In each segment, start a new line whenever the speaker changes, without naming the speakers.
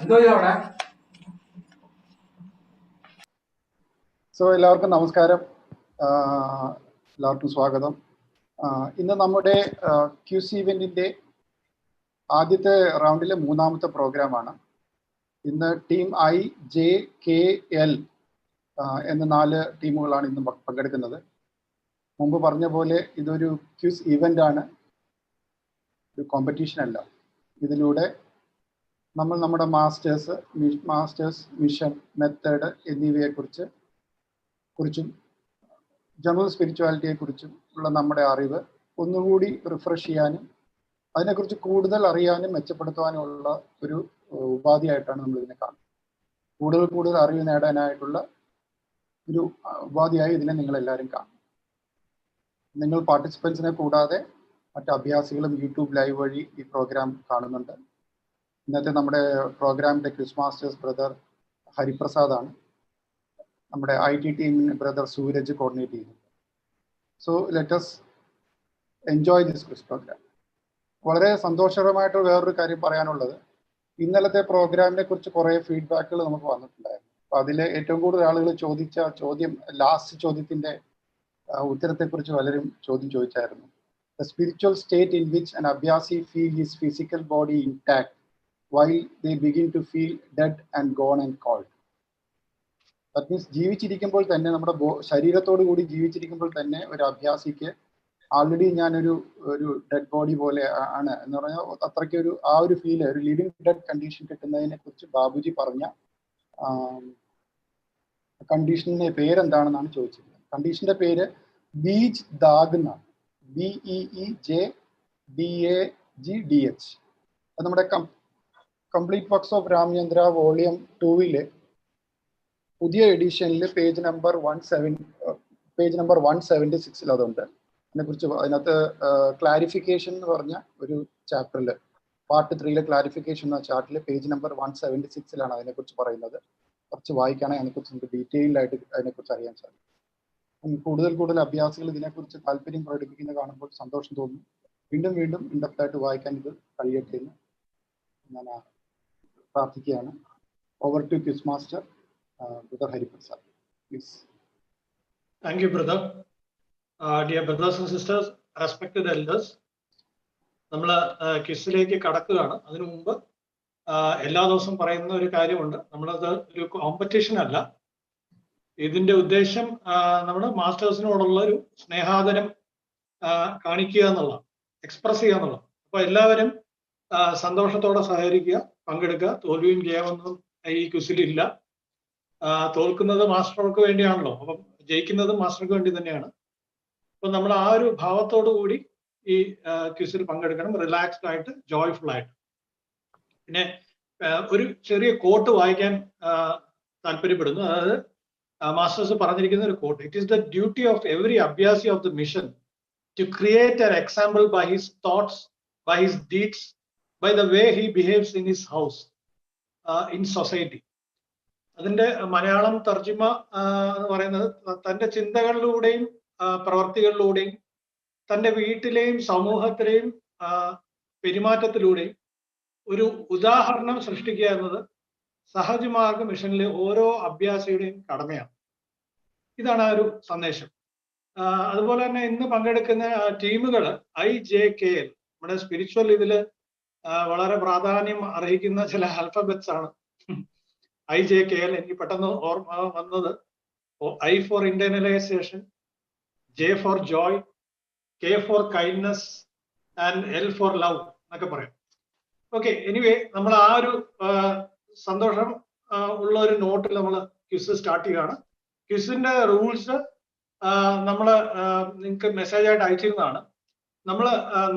So എല്ലാവർക്കും നമസ്കാരം, എല്ലാവർക്കും സ്വാഗതം. ഇന്ന് നമ്മുടെ ക്യൂസ് ഇവന്റിന്റെ ആദ്യത്തെ റൗണ്ടിലെ മൂന്നാമത്തെ പ്രോഗ്രാമാണ്. ഇന്ന് team I, J, K, L എന്ന 4 ടീമുകളാണ് ഇന്ന് പങ്കെടുക്കുന്നത്. മുമ്പ് പറഞ്ഞ പോലെ ഇതൊരു ക്യൂസ് ഇവന്റ് ആണ്, ഒരു കോമ്പറ്റീഷൻ അല്ല. ഇതിലൂടെ നമ്മൾ നമ്മുടെ മാസ്റ്റേഴ്സ്, മിഷൻ, മെത്തേഡ് എന്നിവയെക്കുറിച്ചും ജനറൽ സ്പിരിച്വാലിറ്റിയെ കുറിച്ചും ഉള്ള നമ്മുടെ അറിവ് ഒന്നുകൂടി റിഫ്രഷ് ചെയ്യാനും അതിനെക്കുറിച്ച് കൂടുതൽ അറിയാനും മെച്ചപ്പെടുത്തുവാനുമുള്ള ഒരു ഉപാധിയായിട്ടാണ് നമ്മൾ ഇതിനെ കാണുന്നത്. കൂടുതൽ അറിവ് നേടാനായിട്ടുള്ള ഒരു ഉപാധിയായി ഇതിനെ നിങ്ങൾ എല്ലാവരും കാണും. നിങ്ങൾ പാർട്ടിസിപ്പൻസിനെ കൂടാതെ മറ്റ് അഭ്യാസികളും യൂട്യൂബ് ലൈവ് വഴി ഈ പ്രോഗ്രാം കാണുന്നുണ്ട്. ഇന്നത്തെ നമ്മുടെ പ്രോഗ്രാമിന്റെ ക്വിസ് മാസ്റ്റേഴ്സ് ബ്രദർ ഹരിപ്രസാദ് ആണ്. നമ്മുടെ IT ടീമിന് ബ്രദർ സൂരജ് കോർഡിനേറ്റ് ചെയ്യുന്നു. So let us enjoy this quiz program. വളരെ സന്തോഷകരമായിട്ട് വേറൊരു കാര്യം പറയാനുള്ളത്, ഇന്നലത്തെ പ്രോഗ്രാമിനെ കുറിച്ച് കുറേ ഫീഡ്ബാക്കുകൾ നമുക്ക് വന്നിട്ടുണ്ടായിരുന്നു. അപ്പോൾ അതിൽ ഏറ്റവും കൂടുതൽ ആളുകൾ ചോദിച്ച ചോദ്യം, ലാസ്റ്റ് ചോദ്യത്തിന്റെ ഉത്തരത്തെക്കുറിച്ച് പലരും ചോദിച്ചായിരുന്നു. The spiritual state in which an abhyasi feel his physical body intact while they begin to feel dead and gone and cold. That means ജീവിച്ചിരിക്കുമ്പോൾ തന്നെ, നമ്മുടെ ശരീരത്തോടു കൂടി ജീവിച്ചിരിക്കുമ്പോൾ തന്നെ ഒരു അഭ്യാസിക്ക് ആൾറെഡി ഞാനൊരു ഡെഡ് ബോഡി പോലെ ആണ് എന്ന് പറഞ്ഞാൽ അത്രയ്ക്ക് ആ ഒരു ഫീല്, ഒരു ലിവിങ് ഡെഡ് കണ്ടീഷൻ കിട്ടുന്നതിനെ കുറിച്ച് ബാബുജി പറഞ്ഞ കണ്ടീഷന്റെ പേരെന്താണെന്നാണ് ചോദിച്ചത്. കണ്ടീഷന്റെ പേര് ബീജ് ദാഗ് എന്നാണ്. BEEJDAGDH. അത് നമ്മുടെ complete works of Ramachandra volume 2 പുതിയ എഡിഷനിൽ പേജ് നമ്പർ 176 അതുണ്ട്. അതിനകത്ത് ക്ലാരിഫിക്കേഷൻ എന്ന് പറഞ്ഞ ഒരു ചാപ്റ്ററിൽ, പാർട്ട് 3 ക്ലാരിഫിക്കേഷൻ എന്ന ചാപ്റ്ററിൽ പേജ് നമ്പർ 176 അതിനെക്കുറിച്ച് പറയുന്നത്. കുറച്ച് വായിക്കുകയാണെങ്കിൽ അതിനെക്കുറിച്ച് ഡീറ്റെയിൽഡ് ആയിട്ട് അതിനെക്കുറിച്ച് അറിയാൻ സാധിക്കും. കൂടുതൽ അഭ്യാസികൾ ഇതിനെക്കുറിച്ച് താല്പര്യം പ്രകടിപ്പിക്കുന്നത് കാണുമ്പോൾ സന്തോഷം തോന്നുന്നു. വീണ്ടും ഇൻഡെപ്തായിട്ട് വായിക്കാൻ ഇത് കഴിയട്ടെ എന്ന് ഞാൻ പ്രാർത്ഥിക്കുകയാണ്. Over to quiz master brother Hariprasad, please.
Thank you, brother. Dear brothers and sisters, respected elders, നമ്മൾ ക്വിസിലേക്ക് കടക്കുകയാണ്. അതിനു മുമ്പ് എല്ലാ ദിവസവും പറയുന്ന ഒരു കാര്യമുണ്ട്. നമ്മളത് ഒരു കോമ്പറ്റീഷൻ അല്ല. ഇതിന്റെ ഉദ്ദേശം നമ്മുടെ മാസ്റ്റേഴ്സിനോടുള്ള ഒരു സ്നേഹാദരം കാണിക്കുക എന്നുള്ള, എക്സ്പ്രസ് ചെയ്യുക എന്നുള്ള. അപ്പൊ എല്ലാവരും സന്തോഷത്തോടെ സഹകരിക്കുക, പങ്കെടുക്കുക. തോൽവിയും ജയമൊന്നും ഈ ക്വിസിലില്ല. തോൽക്കുന്നത് മാസ്റ്റർക്ക് വേണ്ടിയാണല്ലോ, അപ്പം ജയിക്കുന്നതും മാസ്റ്റർക്ക് വേണ്ടി തന്നെയാണ്. അപ്പൊ നമ്മൾ ആ ഒരു ഭാവത്തോടു കൂടി ഈ ക്വിസിൽ പങ്കെടുക്കണം, റിലാക്സ്ഡ് ആയിട്ട്, ജോയ്ഫുൾ ആയിട്ട്. പിന്നെ ഒരു ചെറിയ കോട്ട് വായിക്കാൻ താല്പര്യപ്പെടുന്നു. അതായത് മാസ്റ്റേഴ്സ് പറഞ്ഞിരിക്കുന്ന ഒരു quote: it is the duty of every abhyasi of the mission to create an example by his thoughts, by his deeds, by the way he behaves in his house, in society. അതിന്റെ മലയാളം തർജ്ജിമ എന്ന് പറയുന്നത് തന്റെ ചിന്തകളിലൂടെയും പ്രവർത്തികളിലൂടെയും തന്റെ വീട്ടിലെയും സമൂഹത്തിലെയും പെരുമാറ്റത്തിലൂടെയും ഒരു ഉദാഹരണം സൃഷ്ടിക്കുക എന്നത് സഹജമാർഗ മിഷനിലെ ഓരോ അഭ്യാസിയുടെയും കടമയാണ്. ഇതാണ് ആ ഒരു സന്ദേശം. അതുപോലെ തന്നെ ഇന്ന് പങ്കെടുക്കുന്ന ടീമുകൾ IJKL, നമ്മുടെ സ്പിരിച്വൽ ഇതില് വളരെ പ്രാധാന്യം അർഹിക്കുന്ന ചില ആൽഫബറ്റ്സ് ആണ്. IJKL എനിക്ക് പെട്ടെന്ന് ഓർമ്മ വന്നത് I for ഇന്റർനലൈസേഷൻ, J for joy, K for kindness and L for love എന്നൊക്കെ പറയും. ഓക്കെ, എനിവേ നമ്മൾ ആ ഒരു സന്തോഷം ഉള്ള ഒരു നോട്ടിൽ നമ്മൾ ക്വിസ് സ്റ്റാർട്ട് ചെയ്യുകയാണ്. ക്വിസിന്റെ റൂൾസ് നമ്മൾ നിങ്ങൾക്ക് മെസ്സേജ് ആയിട്ട് അയച്ചിരുന്നതാണ്. നമ്മൾ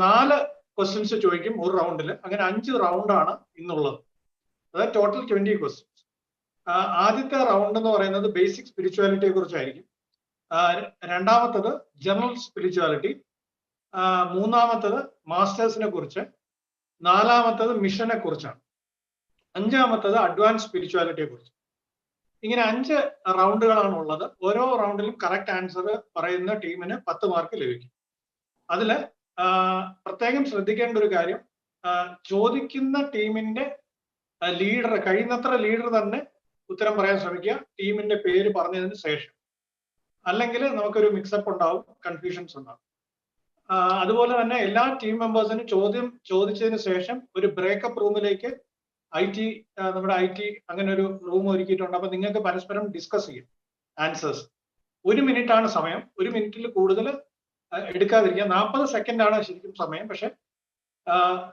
4 ക്വസ്റ്റ്യൻസ് ചോദിക്കും ഒരു റൗണ്ടിൽ. അങ്ങനെ 5 റൗണ്ടാണ് ഇന്നുള്ളത്. അതായത് ടോട്ടൽ 20 ക്വസ്റ്റ്യൻസ്. ആദ്യത്തെ റൗണ്ട് എന്ന് പറയുന്നത് ബേസിക് സ്പിരിച്വാലിറ്റിയെ കുറിച്ചായിരിക്കും. രണ്ടാമത്തത് ജനറൽ സ്പിരിച്വാലിറ്റി, മൂന്നാമത്തത് മാസ്റ്റേഴ്സിനെ കുറിച്ച്, നാലാമത്തത് മിഷനെ കുറിച്ചാണ്, അഞ്ചാമത്തത് അഡ്വാൻസ് സ്പിരിച്വാലിറ്റിയെ കുറിച്ച്. ഇങ്ങനെ 5 റൗണ്ടുകളാണ് ഉള്ളത്. ഓരോ റൗണ്ടിലും കറക്റ്റ് ആൻസർ പറയുന്ന ടീമിന് 10 മാർക്ക് ലഭിക്കും. അതില് പ്രത്യേകം ശ്രദ്ധിക്കേണ്ട ഒരു കാര്യം, ചോദിക്കുന്ന ടീമിന്റെ ലീഡർ കഴിയുന്നത്ര ലീഡർ തന്നെ ഉത്തരം പറയാൻ ശ്രമിക്കുക, ടീമിന്റെ പേര് പറഞ്ഞതിന് ശേഷം. അല്ലെങ്കിൽ നമുക്കൊരു മിക്സപ്പ് ഉണ്ടാവും, കൺഫ്യൂഷൻസ് ഉണ്ടാവും. അതുപോലെ തന്നെ എല്ലാ ടീം മെമ്പേഴ്സിനും ചോദ്യം ചോദിച്ചതിന് ശേഷം ഒരു ബ്രേക്കപ്പ് റൂമിലേക്ക് നമ്മുടെ IT അങ്ങനെ ഒരു റൂം ഒരുക്കിയിട്ടുണ്ട്. അപ്പൊ നിങ്ങൾക്ക് പരസ്പരം ഡിസ്കസ് ചെയ്യും ആൻസേഴ്സ്. 1 മിനിറ്റ് ആണ് സമയം. 1 മിനിറ്റിൽ കൂടുതൽ എടുക്കാതിരിക്കുക. 40 സെക്കൻഡ് ആണ് ശരിക്കും സമയം. പക്ഷെ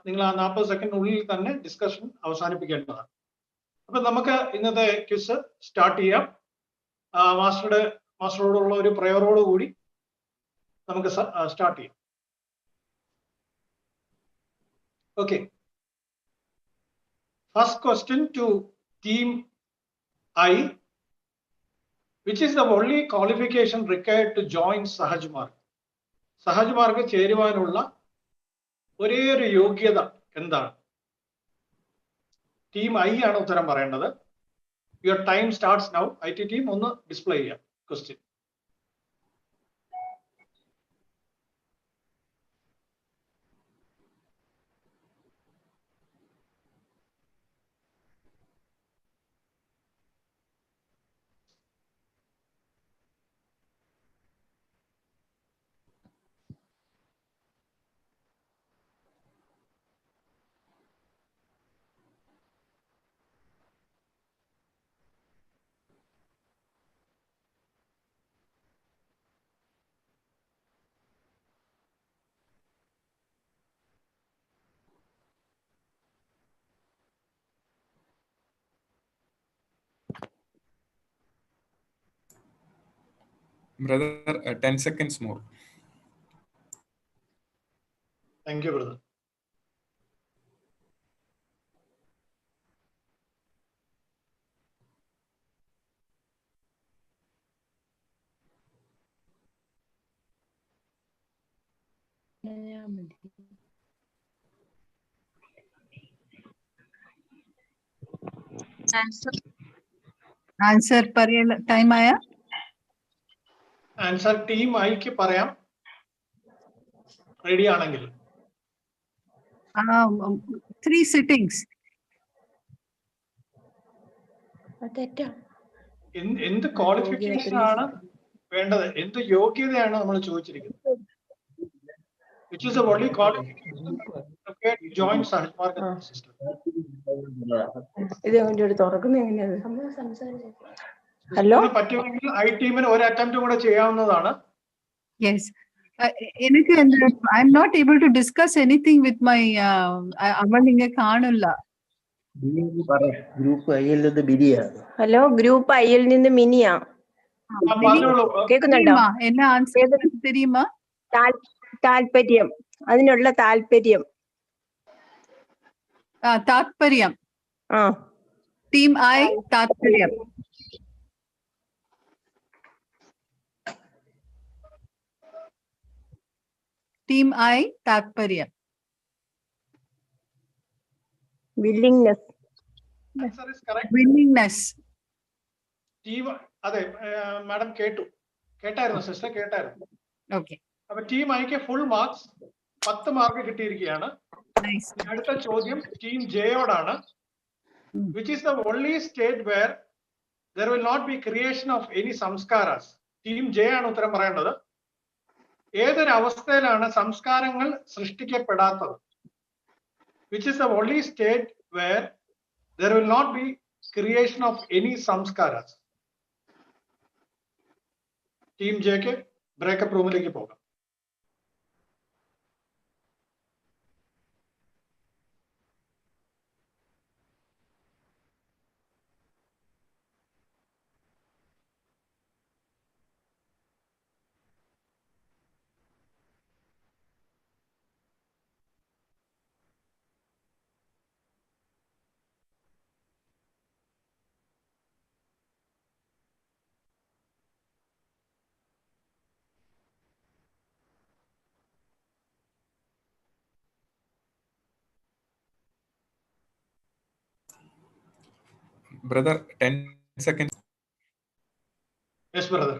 നിങ്ങൾ ആ 40 സെക്കൻഡിനുള്ളിൽ തന്നെ ഡിസ്കഷൻ അവസാനിപ്പിക്കേണ്ടതാണ്. അപ്പൊ നമുക്ക് ഇന്നത്തെ ക്വിസ് സ്റ്റാർട്ട് ചെയ്യാം. മാസ്റ്ററോടുള്ള ഒരു പ്രയറോട് കൂടി നമുക്ക് സ്റ്റാർട്ട് ചെയ്യാം. Okay. First question to team I. Which is the only qualification required to join Sahaj Marg? Sahaj Marg ചേരുവാനുള്ള ഒരേ ഒരു യോഗ്യത എന്താണ്? ടീം I ആണ് ഉത്തരം പറയേണ്ടത്. Your time starts now. IT team ഒന്ന് ഡിസ്പ്ലേ ചെയ്യാം question.
Brother, 10 seconds more.
Thank you, brother.
Answer പറയാൻ ടൈം ആയ?
ആൻസർ ടീം ഐക്ക് പറയാം, റെഡി ആണെങ്കിൽ.
3 sittings.
എന്ത് ക്വാളിഫിക്കേഷൻ ആണ് വേണ്ടത്? എന്ത് യോഗ്യതയാണ് നമ്മൾ ചോദിച്ചിരിക്കുന്നത്? Which is the only qualification required to join Sahaj Marg system? Hello, പറ്റുമെങ്കിൽ ഐ ടീമിന് ഒരു അറ്റംപ്റ്റ് കൂടെ ചെയ്യാവുന്നതാണ്.
യെസ്, എനിക്ക് I am not able to discuss anything with my അവൾ ഇങ്ങനെ കാണില്ല.
ഗ്രൂപ്പ് ഐയിൽ നിന്ന് മിനിയാണ്.
ഹലോ, ഗ്രൂപ്പ് ഐയിൽ നിന്ന് മിനിയാ. കേൾക്കുന്നുണ്ടോ?
എന്നാ ആൻസർ തെരിയുമാ?
താല്പര്യം, അതിനുള്ള താല്പര്യം.
താത്പര്യം. ടീം ഐ താത്പര്യം. ടീം ഐ താത്പര്യം.
വില്ലിംഗ്നെസ്.
വില്ലിംഗ്നെസ്.
അതെ മാഡം, കേട്ടായിരുന്നു സിസ്റ്റർ, കേട്ടായിരുന്നു.
ഓക്കെ.
അപ്പൊ ടീം ഐക്ക് ഫുൾ മാർക്സ് 10 മാർക്ക് കിട്ടിയിരിക്കുകയാണ്. അടുത്ത ചോദ്യം ടീം ജെയോടാണ്. Which is the only state where there will not be creation of any samskaras? Team J ആണ് ഉത്തരം പറയേണ്ടത്. ഏതൊരു അവസ്ഥയിലാണ് സംസ്കാരങ്ങൾ സൃഷ്ടിക്കപ്പെടാത്തത്? Which is the only state where there will not be creation of any samskaras? Team ജെക്ക് ബ്രേക്കപ്പ് റൂമിലേക്ക് പോകാം.
Brother, 10 seconds.
Yes, brother.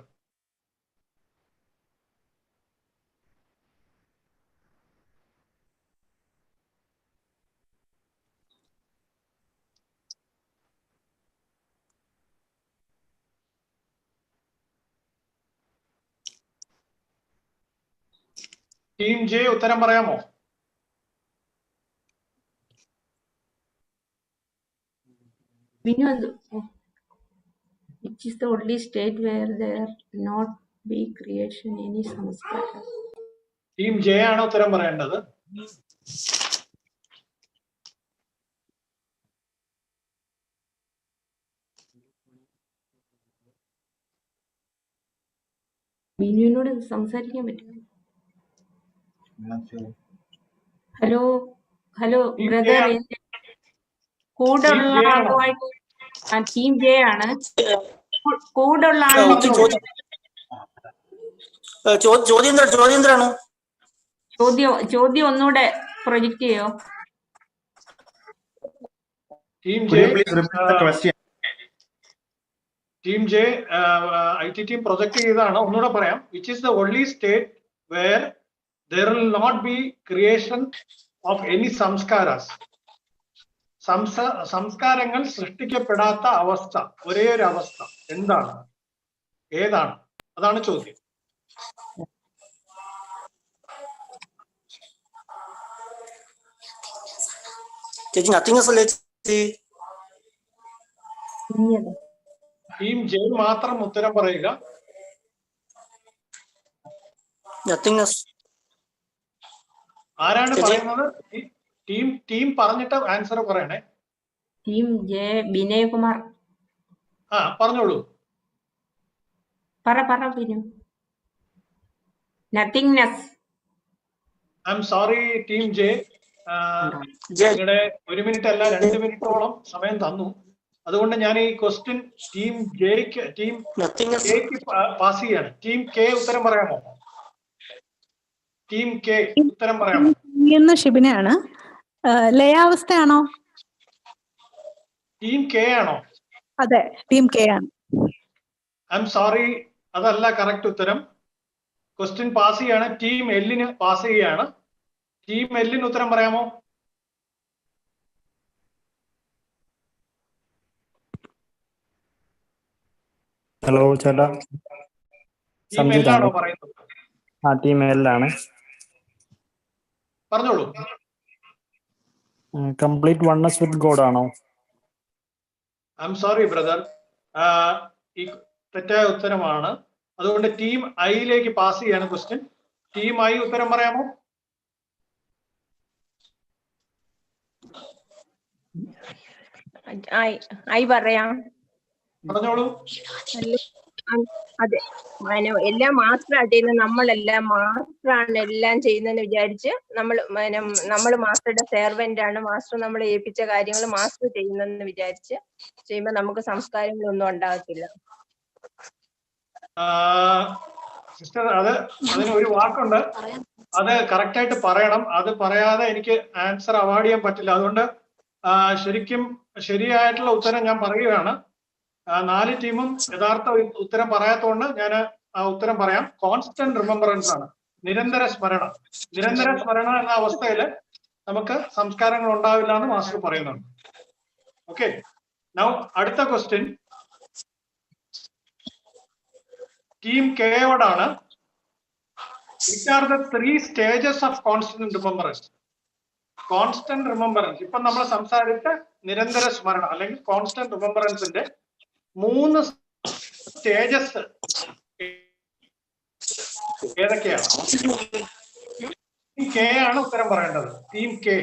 Team J ഉത്തരം പറയാമോ?
Which is the only state where there not be creation any samskara?
Team J ആണ് ഉത്തരം പറയേണ്ടത്.
ബിനുവിനോട് സംസാരിക്കാൻ പറ്റുമോ? ഹലോ ഹലോ ബ്രദർ, കൂടെ ഉള്ള ആളുമായിട്ട് ടീം ജെ ആണ്. കൂടെ ഉള്ള ആളുമായിട്ട് ചോദ്യം ഒന്നുകൂടെ പ്രൊജക്ട് ചെയ്യോ?
Team J I T team project ചെയ്തതാണ്. ഒന്നുകൂടെ പറയാം. Which is the only state where there will not be creation of any samskaras. സംസ്കാരങ്ങൾ സൃഷ്ടിക്കപ്പെടാത്ത അവസ്ഥ, ഒരേ ഒരു അവസ്ഥ എന്താണ്, ഏതാണ്? അതാണ് ചോദ്യം. ടീം ജെ മാത്രം ഉത്തരം പറയുക. ആരാണ് പറയുന്നത്? ടീം പറഞ്ഞിട്ട് ആൻസർ പറയണേ.
Team J Vinay Kumar.
പറഞ്ഞോളൂ.
പറ Vinu. Nothingness.
I am sorry team J, നിങ്ങളുടെ 1 മിനിറ്റ് അല്ല 2 മിനിറ്റോളം സമയം തന്നു. അതുകൊണ്ട് ഞാൻ ഈ ക്വസ്റ്റ്യൻ ടീം ജെക്ക് പാസ് ചെയ്യാണ്. ടീം കെ ഉത്തരം പറയാമോ? ടീം കെ ഉത്തരം പറയാമോ?
ഷിബിനാണ്. ലയാവസ്ഥയാണോ?
ടീം കെ ആണോ?
അതെ, ടീം കെ ആണ്.
ഐ എം സോറി, അതല്ല കറക്റ്റ് ഉത്തരം. ക്വസ്റ്റ്യൻ പാസ് ചെയ്യാണ്. ടീം എല്ലിന് പാസ് ചെയ്യാണ്. ടീം എല്ലിന് ഉത്തരം പറയാമോ?
ഹലോ ചേട്ടാ,
ടീം എല്ലാണോ പറയുന്നത്?
ടീം എല്ലാണ്.
പറഞ്ഞോളൂ.
കംപ്ലീറ്റ് വൺനെസ് വിത്ത് ഗോഡ് ആണോ?
ഐ എം സോറി ബ്രദർ, ഈ തെറ്റായ ഉത്തരമാണ്. അതുകൊണ്ട് ടീം ഐയിലേക്ക് പാസ് ചെയ്യാണ് ക്വസ്റ്റ്യൻ. ടീം ഐ ഉത്തരം പറയാമോ?
പറയാം.
പറഞ്ഞോളൂ.
അതെ, എല്ലാം മാസ്റ്ററായിട്ട് നമ്മളെല്ലാം മാസ്റ്ററാണ് എല്ലാം ചെയ്യുന്നതെന്ന് വിചാരിച്ച് നമ്മൾ മാസ്റ്ററുടെ സെർവന്റ് ആണ്, മാസ്റ്റർ നമ്മളെ ഏൽപ്പിച്ച കാര്യങ്ങൾ മാസ്റ്റർ ചെയ്യുന്നെന്ന് വിചാരിച്ച് ചെയ്യുമ്പോ നമുക്ക് സംസ്കാരങ്ങളൊന്നും ഉണ്ടാകത്തില്ല.
സിസ്റ്റർ, അതിന് ഒരു വാക്കുണ്ട്, അത് കറക്റ്റ് ആയിട്ട് പറയണം. അത് പറയാതെ എനിക്ക് ആൻസർ അവാർഡ് ചെയ്യാൻ പറ്റില്ല. അതുകൊണ്ട് ശരിയായിട്ടുള്ള ഉത്തരം ഞാൻ പറയുകയാണ്. 4 ടീമും യഥാർത്ഥ ഉത്തരം പറയാത്തതുകൊണ്ട് ഞാൻ ആ ഉത്തരം പറയാം. കോൺസ്റ്റന്റ് റിമെമ്പറൻസ് ആണ്, നിരന്തര സ്മരണ. നിരന്തര സ്മരണ എന്ന അവസ്ഥയിൽ നമുക്ക് സംസ്കാരങ്ങൾ ഉണ്ടാവില്ല എന്ന് മാസ്റ്റർ പറയുന്നുണ്ട്. ഓക്കെ, നൗ അടുത്ത ക്വസ്റ്റ്യൻ ടീം കെയോടാണ്. Which are the 3 stages of constant remembrance? Constant remembrance, ഇപ്പൊ നമ്മൾ സംസാരിച്ച നിരന്തര സ്മരണ അല്ലെങ്കിൽ കോൺസ്റ്റന്റ് റിമെമ്പറൻസിന്റെ 3 സ്റ്റേജസ് ഏതൊക്കെയാണ്? ടീം കെ ആണ് ഉത്തരം പറയേണ്ടത്. Team K.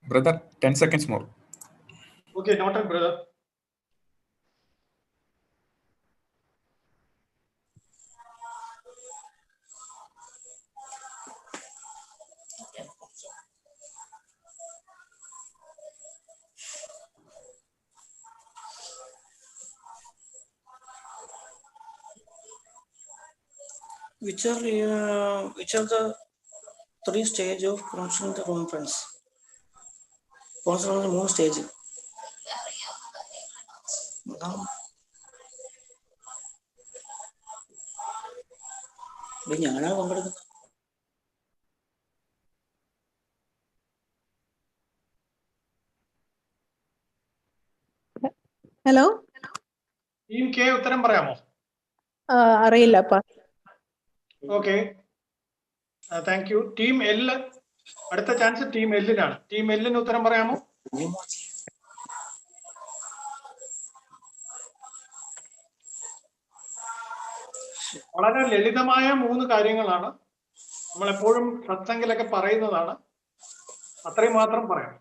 Brother, 10 seconds more.
Okay, noted, brother.
Which are the 3 stages of functional remembrance? Functional 3 stages. ഞാനാ പങ്കെടുക്കുന്നത്.
ഹലോ,
ടീം കെ ഉത്തരം പറയാമോ?
അറിയില്ലപ്പാ.
Okay, thank you. Team L, അടുത്ത ചാൻസ് ടീം എല്ലിനാണ്. ടീം എല്ലിന് ഉത്തരം പറയാമോ? വളരെ ലളിതമായ 3 കാര്യങ്ങളാണ്, നമ്മളെപ്പോഴും സത്സംഗിലൊക്കെ പറയുന്നതാണ്. അത്രയും മാത്രം പറയാം.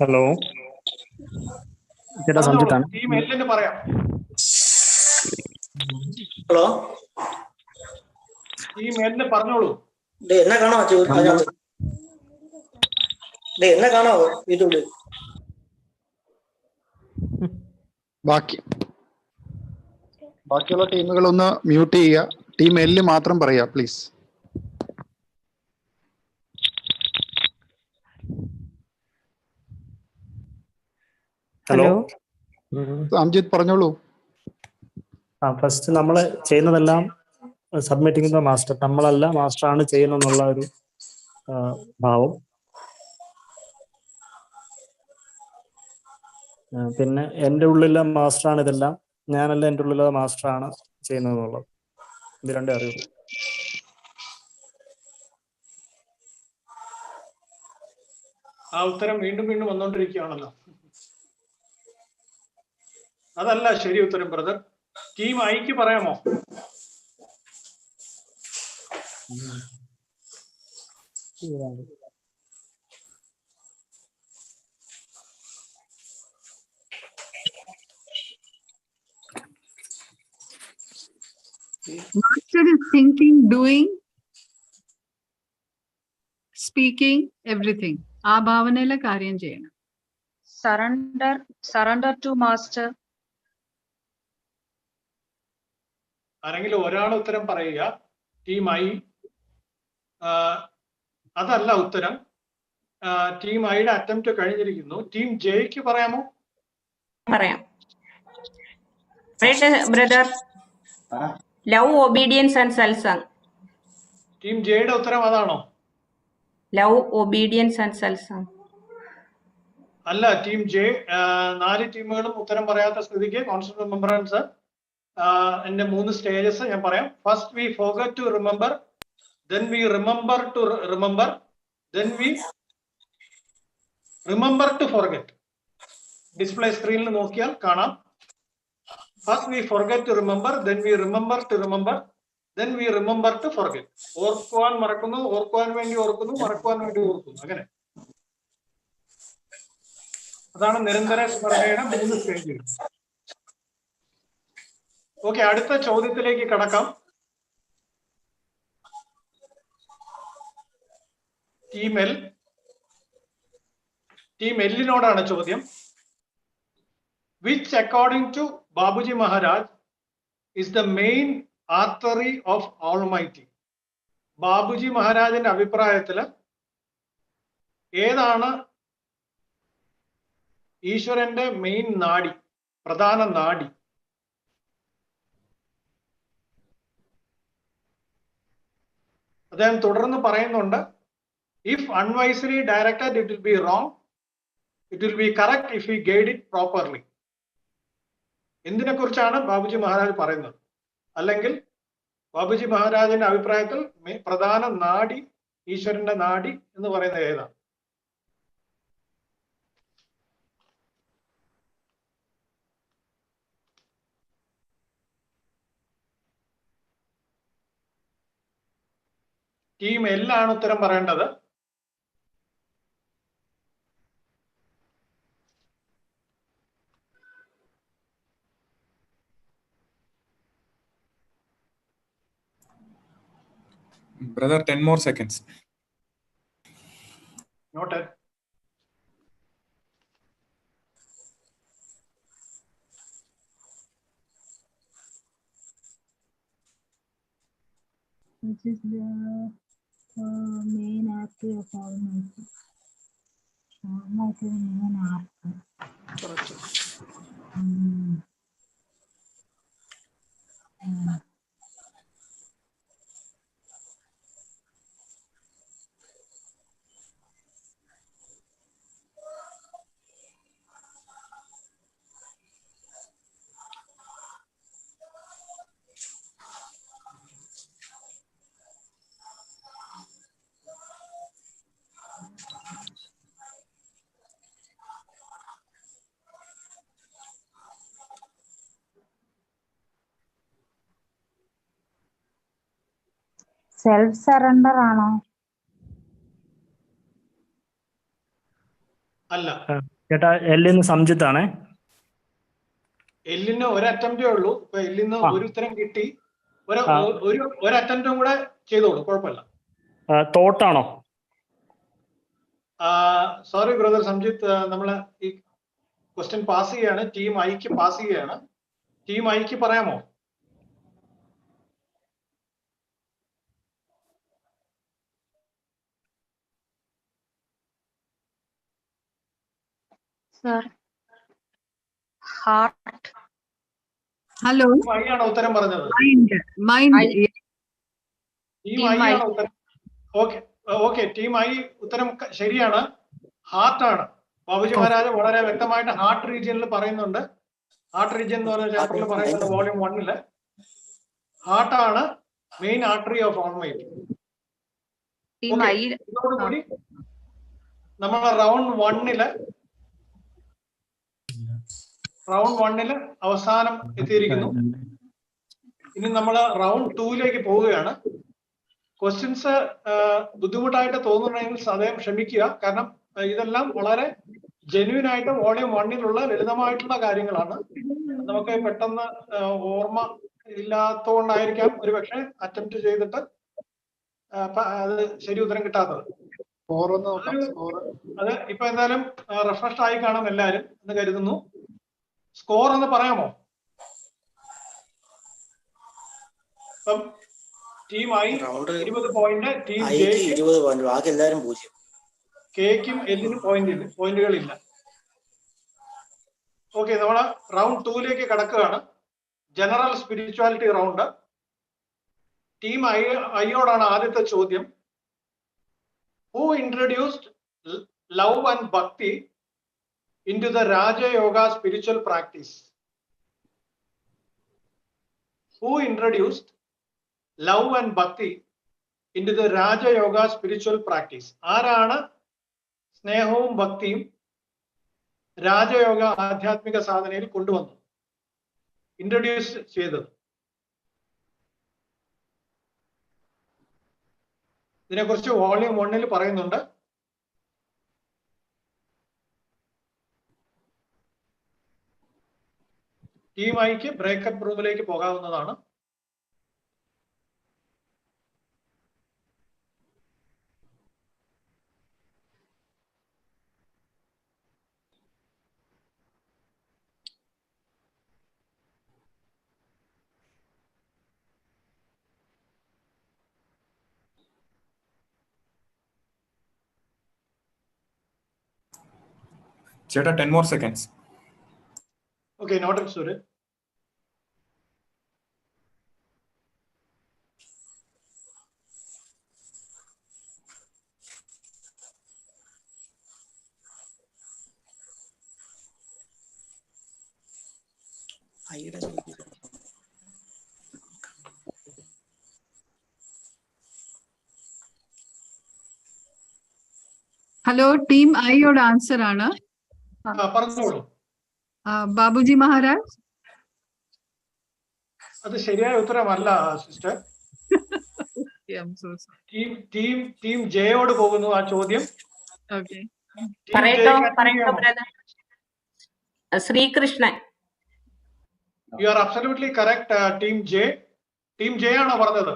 ഹലോ ചേട്ടാ, സഞ്ജിത്താണ്.
ടീം എല്ലിന് പറയാം.
ഹലോ,
ടീം എല്ലിന് പറഞ്ഞോളൂ.
എന്നെ കാണാമോ? എന്നെ കാണാമോ യൂട്യൂബില്?
ബാക്കിയുള്ള ടീമുകളൊന്ന് മ്യൂട്ട് ചെയ്യുക. ടീം എല്ല് മാത്രം പറയാ പ്ലീസ്.
ഹലോ,
അംജിത് പറഞ്ഞോളൂ.
ഫസ്റ്റ് നമ്മൾ ചെയ്യുന്നതെല്ലാം സബ്മിറ്റിംഗ് ദ മാസ്റ്റർ, നമ്മളല്ല മാസ്റ്ററാണ് ചെയ്യുന്നതെന്നുള്ള ഒരു ഭാവം. പിന്നെ എൻ്റെ ഉള്ളിലെ മാസ്റ്ററാണ് ഇതെല്ലാം, ഞാനല്ല എൻ്റെ ഉള്ളിലെ മാസ്റ്ററാണ് ചെയ്യുന്നതെന്നുള്ളത്. ഇത് രണ്ടേ അറിയുള്ളൂ.
ആ ഉത്തരം വീണ്ടും വീണ്ടും വന്നുകൊണ്ടിരിക്കുകയാണല്ലോ. അതല്ല ശരി ഉത്തരം ബ്രദർ. ടീം ഐക്ക് പറയാമോ?
Master is thinking, doing, speaking, everything. ആ ഭാവനയിലെ കാര്യം ചെയ്യണം.
Surrender to master.
ആരെങ്കിലും ഒരാൾ ഉത്തരം പറയുക. Team I. അതല്ല ഉത്തരം. ടീം ഐയുടെ അറ്റംപ്റ്റ് കഴിഞ്ഞിരിക്കുന്നു. ടീം ജെയ്ക്ക് പറയാമോ?
പറയാം. Brother, love, obedience and satsang.
Team ജെയുടെ ഉത്തരം അതാണോ?
ലവ്, ഒബീഡിയൻസ് ആൻഡ് സൽസങ്
അല്ല. ടീം ജെ 4 ടീമുകളും ഉത്തരം പറയാത്ത സ്ഥിതിക്ക് കോൺസ്റ്റന്റ് റിമംബറൻസ് എന്റെ 3 സ്റ്റേജസ് ഞാൻ പറയാം. First we forget to remember, then we remember to remember, then we remember to forget. Display സ്ക്രീനിൽ നോക്കിയാൽ കാണാം. First we forget to remember, then we remember to remember, then we remember to forget. ഓർക്കുവാൻ മറക്കുന്നു, ഓർക്കുവാൻ വേണ്ടി ഓർക്കുന്നു, മറക്കുവാൻ വേണ്ടി ഓർക്കുന്നു. അങ്ങനെ അതാണ് നിരന്തര സ്മരണയുടെ 3 സ്റ്റേജുകൾ. ഓക്കെ, അടുത്ത ചോദ്യത്തിലേക്ക് കടക്കാം. ടീം എല്ലിനോടാണ് ചോദ്യം. Which according to Babuji Maharaj is the main artery of almighty? Babuji മഹാരാജിന്റെ അഭിപ്രായത്തില് ഏതാണ് ഈശ്വരന്റെ മെയിൻ നാഡി, പ്രധാന നാഡി? അദ്ദേഹം തുടർന്ന് പറയുന്നുണ്ട്, if unwisely directed it will be wrong, it will be correct if we guide it properly. എന്തിനെ കുറിച്ചാണ് ബാബുജി മഹാരാജ് പറയുന്നത്? അല്ലെങ്കിൽ ബാബുജി മഹാരാജിന്റെ അഭിപ്രായത്തിൽ പ്രധാന നാഡി, ഈശ്വരന്റെ നാഡി എന്ന് പറയുന്നത് ഏതാണ്? ടീം എല്ലാണ് ഉത്തരം പറയേണ്ടത്.
Brother, 10 more seconds.
Noted.
which is the main actor of Almighty. Almighty main actor. Self surrender ആണോ?
അല്ല.
ചേട്ടാ എല്ലിന്ന് സംജിത്താണേ.
എല്ലിന് ഒരു അറ്റംപ്റ്റേ ഉള്ളൂ. ഇപ്പൊ എല്ലിന്ന് ഒരു ഉത്തരം കിട്ടി. ഒരു അറ്റംപ്റ്റും കൂടെ ചെയ്തോളൂ, കുഴപ്പമില്ല.
തോട്ടാണോ?
സോറി ബ്രദർ സംജിത്ത്, നമ്മള് ഈ ക്വസ്റ്റ്യൻ പാസ് ചെയ്യാണ്. ടീം ഐക്ക് പാസ് ചെയ്യുകയാണ്. ടീം ഐക്ക് പറയാമോ?
ഹാർട്ട്. ഹലോ,
ഐ ആണോ ഉത്തരം പറഞ്ഞത്? ടീം ഐ ആണോ ഉത്തരം? ഓക്കെ ടീം ഐ ഉത്തരം ശരിയാണ്. ഹാർട്ട് ആണ്. ബാബുജി മഹാരാജ് വളരെ വ്യക്തമായിട്ട് ഹാർട്ട് റീജിയനിൽ പറയുന്നുണ്ട്. ഹാർട്ട് റീജിയൻ എന്ന് പറഞ്ഞ ചാപ്റ്ററിൽ പറയുന്നുണ്ട്, വോളിയം 1 ഹാർട്ട് ആണ് മെയിൻ ആർട്ടറി ഓഫ് ഓൾമൈറ്റി. ഇതോടുകൂടി നമ്മൾ റൗണ്ട് 1 അവസാനം എത്തിയിരിക്കുന്നു. ഇനി നമ്മൾ റൗണ്ട് 2 പോവുകയാണ്. ക്വസ്റ്റ്യൻസ് ബുദ്ധിമുട്ടായിട്ട് തോന്നുന്നുണ്ടെങ്കിൽ സദയം ക്ഷമിക്കുക. കാരണം ഇതെല്ലാം വളരെ ജെന്യൂൻ ആയിട്ട് വോളിയം 1 ലളിതമായിട്ടുള്ള കാര്യങ്ങളാണ്. നമുക്ക് പെട്ടെന്ന് ഓർമ്മ ഇല്ലാത്തതുകൊണ്ടായിരിക്കാം ഒരു പക്ഷെ അറ്റംപ്റ്റ് ചെയ്തിട്ട് അത് ശരി ഉത്തരം കിട്ടാത്തത്. അത് ഇപ്പൊ എന്തായാലും റിഫ്രഷ് ആയി കാണും എല്ലാവരും എന്ന് കരുതുന്നു. സ്കോർ ഒന്ന് പറയാമോ? ഇപ്പം ടീം ഐ 20 പോയിന്റ്, ടീം ജെക്ക്
20 പോയിന്റ്, ബാക്കി എല്ലാവരും 0.
കെക്കും എല്ലിനും പോയിന്റുകളില്ല. ഓക്കെ, നമ്മള് റൗണ്ട് 2 കടക്കുകയാണ്. General spirituality round. ടീം ഐയോടാണ് ആദ്യത്തെ ചോദ്യം. ഹു ഇൻട്രൊഡ്യൂസ്ഡ് ലവ് ആൻഡ് ഭക്തി into the Raja Yoga spiritual practice? Who introduced love and bhakti into the Raja Yoga spiritual practice? ആരാണ് സ്നേഹവും ഭക്തിയും രാജയോഗ ആധ്യാത്മിക സാധനയിൽ കൊണ്ടുവന്നത്, ഇൻട്രൊഡ്യൂസ് ചെയ്തത്? ഇതിനെക്കുറിച്ച് വോളിയം 1 പറയുന്നുണ്ട്. ടീം ഐക്ക് ബ്രേക്കപ്പ് റൂമിലേക്ക് പോകാവുന്നതാണ്.
ചേട്ടാ 10 more seconds.
Okay, noted, Surya.
Hello, team ഐയോട് ആൻസർ ആണ്.
പറഞ്ഞോളൂ.
ബാബുജി മഹാരാജ്.
അത് ശരിയായ ഉത്തരമല്ല സിസ്റ്റർ. ടീം ജെയോട് പോകുന്നു ആ ചോദ്യം.
Sreekrishnan.
You are absolutely correct. Team J ആണോ പറഞ്ഞത്?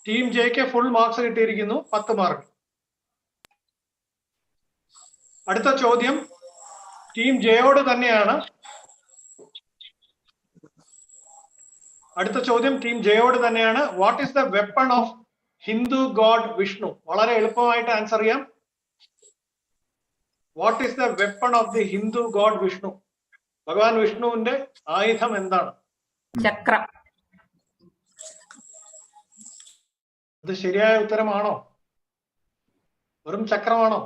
ടീം ജെക്ക് ഫുൾ മാർക്സ് കിട്ടിയിരിക്കുന്നു, 10 മാർക്ക്. അടുത്ത ചോദ്യം ടീം ജെയോട് തന്നെയാണ്. അടുത്ത ചോദ്യം ടീം ജെയോട് തന്നെയാണ്. What is the weapon of Hindu God Vishnu? വളരെ എളുപ്പമായിട്ട് ആൻസർ ചെയ്യാം. What is the weapon of the Hindu God Vishnu? ഭഗവാൻ വിഷ്ണുവിന്റെ ആയുധം എന്താണ്?
ചക്രം.
അത് ശരിയായ ഉത്തരമാണോ? വെറും ചക്രമാണോ?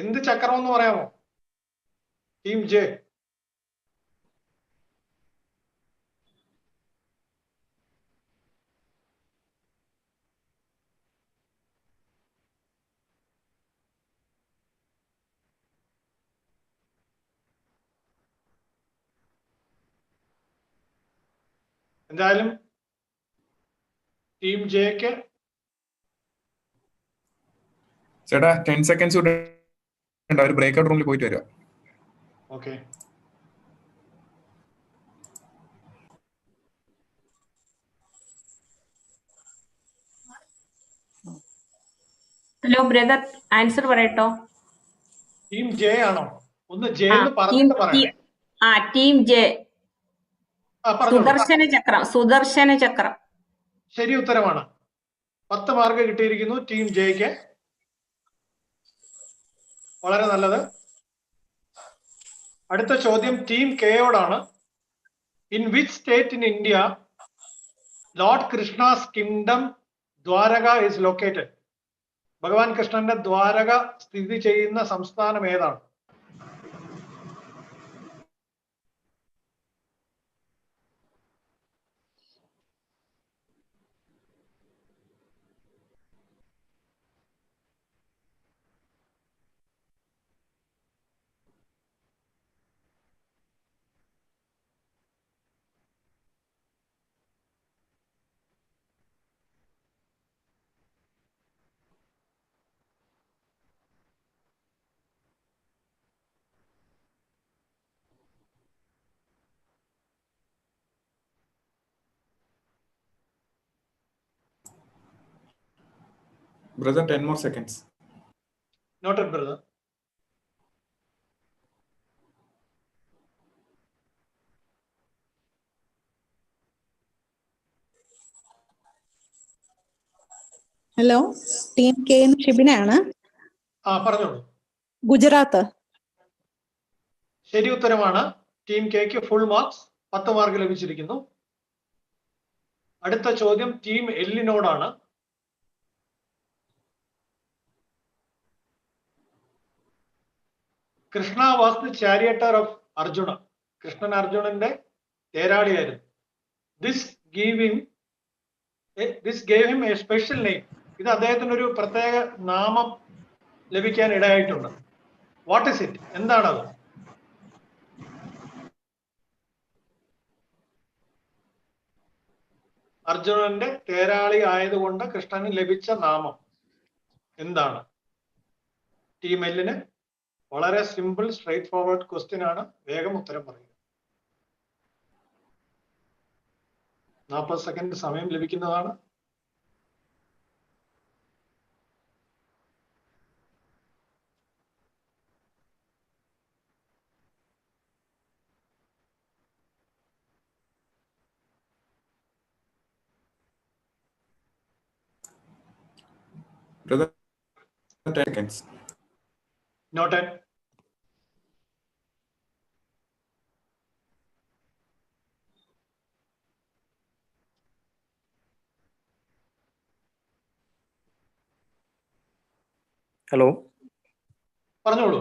എന്ത് ചക്രം എന്ന് പറയാമോ ടീം ജെ? എന്തായാലും ടീം ജെക്ക്
ചേട്ടാ 10 seconds കൂടെ ഒരു ബ്രേക്ക്ഔട്ട് റൂമിൽ പോയിട്ട് വരിക.
ഓക്കെ.
ഹലോ ബ്രദർ, ആൻസർ പറയട്ടോ.
ടീം ജെ ആണോ? ഒന്ന് ജെ എന്ന് പറഞ്ഞിട്ട് പറയണേ.
Team J.
പറഞ്ഞോളൂ.
സുദർശന ചക്രം. സുദർശന ചക്രം
ശരി ഉത്തരമാണ്. 10 മാർക്ക് കിട്ടിയിരിക്കുന്നു ടീം ജെക്ക്. വളരെ നല്ലത്. അടുത്ത ചോദ്യം ടീം കെയോടാണ്. In which state in India lord Krishna's kingdom Dwarka is located? ഭഗവാൻ കൃഷ്ണന്റെ ദ്വാരക സ്ഥിതി ചെയ്യുന്ന സംസ്ഥാനം ഏതാണ്?
Brother, 10 more seconds.
Noted, brother.
Hello, team K ഷിബിനാണ്.
പറഞ്ഞോളൂ.
ഗുജറാത്ത്.
ശരി ഉത്തരമാണ്. ടീം കെക്ക് ഫുൾ മാർക്സ്, 10 മാർക്ക് ലഭിച്ചിരിക്കുന്നു. അടുത്ത ചോദ്യം ടീം എല്ലിനോടാണ്. Krishna was the charioteer of Arjuna. Krishnan അർജുനന്റെ തേരാളിയായിരുന്നു. This gave him a special name. ഇത് അദ്ദേഹത്തിന് ഒരു പ്രത്യേക നാമം ലഭിക്കാൻ ഇടയായിട്ടുണ്ട്. What is it? എന്താണത്? അർജുനന്റെ തേരാളി ആയതുകൊണ്ട് കൃഷ്ണന് ലഭിച്ച നാമം എന്താണ്? ടീം എല്ലിന് വളരെ സിമ്പിൾ സ്ട്രേറ്റ് ഫോർവേഡ് ക്വസ്റ്റ്യൻ ആണ്. വേഗം ഉത്തരം പറയുക. 40 സെക്കൻഡ് സമയം ലഭിക്കുന്നതാണ്.
Brother, 10 seconds.
Noted.
ഹലോ,
പറഞ്ഞോളൂ.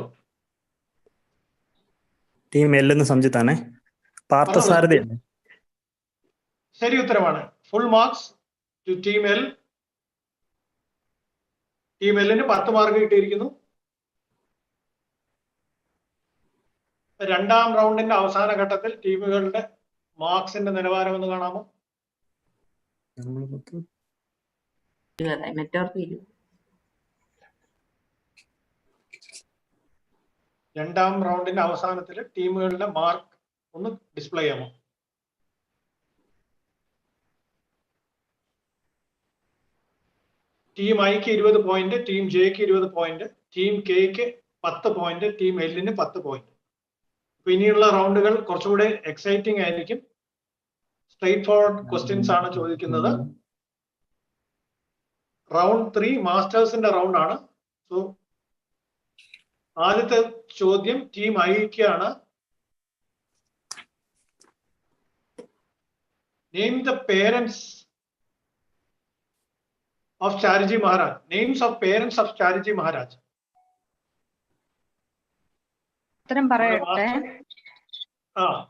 ടീം എല്ലെന്ന് സംജിത്താണേ. പാർത്ഥസാരഥി.
ശരി ഉത്തരമാണ്. Full marks to team L. Team എല്ലിന് 10 മാർക്ക് കിട്ടിയിരിക്കുന്നു. രണ്ടാം റൗണ്ടിന്റെ അവസാന ഘട്ടത്തിൽ ടീമുകളുടെ മാർക്സിന്റെ നിലവാരം ഒന്ന് കാണാമോ? രണ്ടാം റൗണ്ടിന്റെ അവസാനത്തിൽ ടീമുകളുടെ മാർക്ക് ഒന്ന് ഡിസ്പ്ലേ ചെയ്യാമോ? ടീം ഐക്ക് 20 പോയിന്റ്, ടീം ജെക്ക് 20 പോയിന്റ്, ടീം കെക്ക് 10 പോയിന്റ്, ടീം എല്ലിന് 10 പോയിന്റ്. ഇനിയുള്ള റൗണ്ടുകൾ കുറച്ചുകൂടെ എക്സൈറ്റിംഗ് ആയിരിക്കും. സ്ട്രേറ്റ് ഫോർവേഡ് ക്വസ്റ്റ്യൻസ് ആണ് ചോദിക്കുന്നത്. റൗണ്ട് 3 മാസ്റ്റേഴ്സിന്റെ റൗണ്ട് ആണ്. സോ ആദ്യത്തെ ചോദ്യം ടീം ഐക്കാണ്. Name the parents of Chariji Maharaj. Names of parents of Chariji Maharaj.
ഉത്തരം പറയട്ടെ.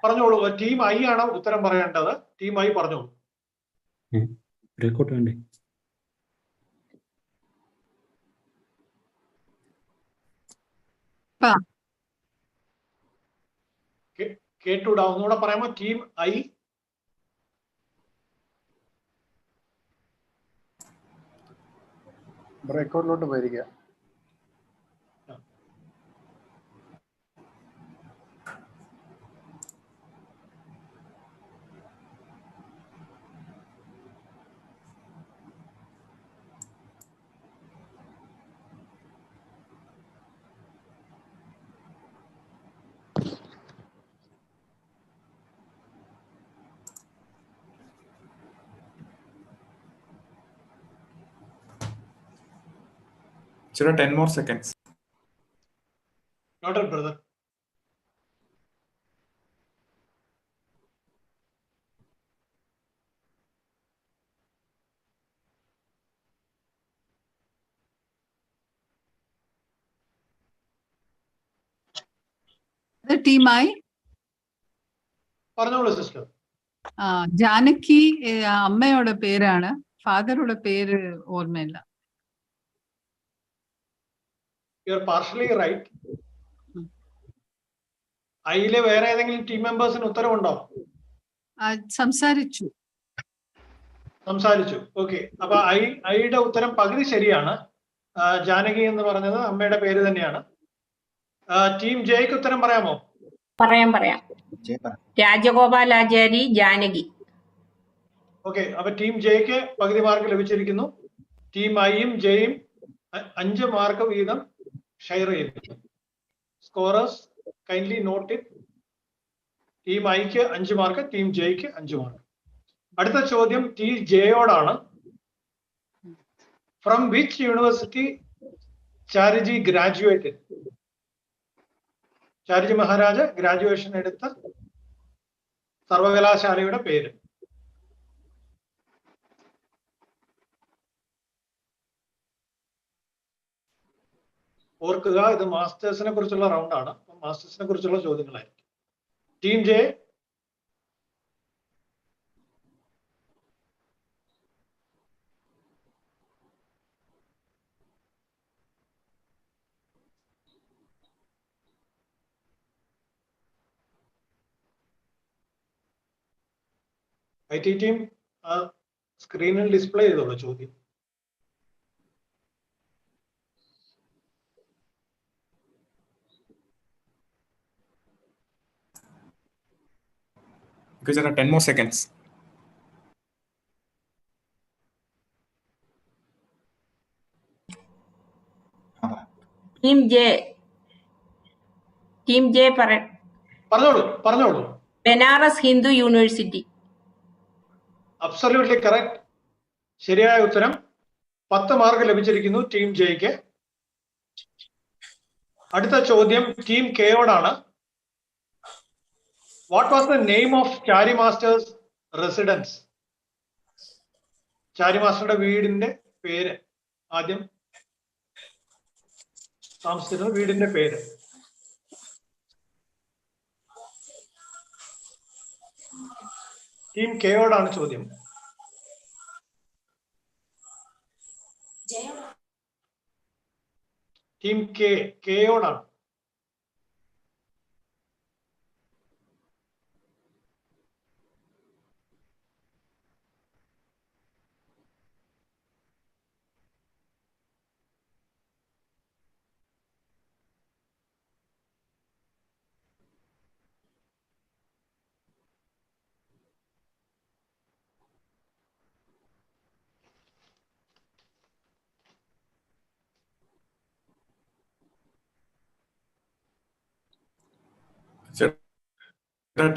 പറഞ്ഞോളൂ. ടീം ഐ ആണ് ഉത്തരം പറയേണ്ടത്. ടീം ഐ പറഞ്ഞോളൂ. കേട്ടൂടാ, ഒന്നുകൂടെ പറയാമോ? Team I.
ബ്രേക്കൗട്ടിലോട്ട് വരിക.
Sir, 10 more seconds.
Noted, brother.
The team I.
പറഞ്ഞോളൂ സിസ്റ്റർ.
ജാനകി അമ്മയുടെ പേരാണ്, ഫാദറുടെ പേര് ഓർമ്മയില്ല.
You are partially right. ഐയിലെ വേറെ ഏതെങ്കിലും ടീം മെമ്പേഴ്സിന് ഉത്തരവുണ്ടോ?
സംസാരിച്ചു.
ഓക്കെ. അപ്പൊ ഐയുടെ ഉത്തരം പകുതി ശരിയാണ്. ജാനകി എന്ന് പറഞ്ഞത് അമ്മയുടെ പേര് തന്നെയാണ്. ടീം ജെയ്ക്ക് ഉത്തരം പറയാമോ?
പറയാം. രാജഗോപാലാചാരി, ജാനകി.
ഓക്കെ. അപ്പൊ ടീം ജെയ്ക്ക് പകുതി മാർക്ക് ലഭിച്ചിരിക്കുന്നു. ടീം ഐയും ജെയും 5 മാർക്ക് വീതം ഷെയർ ചെയ്തു. Scorers kindly note it. Team ഐക്ക് 5 മാർക്ക്, ടീം ജെയ്ക്ക് 5 മാർക്ക്. അടുത്ത ചോദ്യം ടീം ജെയോടാണ്. From which university Chariji graduated? Chariji Maharaj graduation എടുത്ത സർവകലാശാലയുടെ പേര്. ഓർക്കുക, ഇത് മാസ്റ്റേഴ്സിനെ കുറിച്ചുള്ള റൗണ്ടാണ്. മാസ്റ്റേഴ്സിനെ കുറിച്ചുള്ള ചോദ്യങ്ങളായിരിക്കും. Team J. IT ടീം സ്ക്രീനിൽ ഡിസ്പ്ലേ ചെയ്തോളൂ ചോദ്യം.
Okay, sir, 10 more seconds.
Team J
പറഞ്ഞോളൂ.
Banaras Hindu university.
Absolutely correct. ശരിയായ ഉത്തരം. 10 മാർക്ക് ലഭിച്ചിരിക്കുന്നു ടീം ജെയ്ക്ക്. അടുത്ത ചോദ്യം ടീം കെയോടാണ്. What was the name of Chari master's residence? Chari മാസ്റ്ററുടെ വീടിന്റെ പേര്. ആദ്യം താമസിച്ചിരുന്ന വീടിന്റെ പേര്. ടീം കെയോടാണ് ചോദ്യം. ടീം കെയോടാണ്.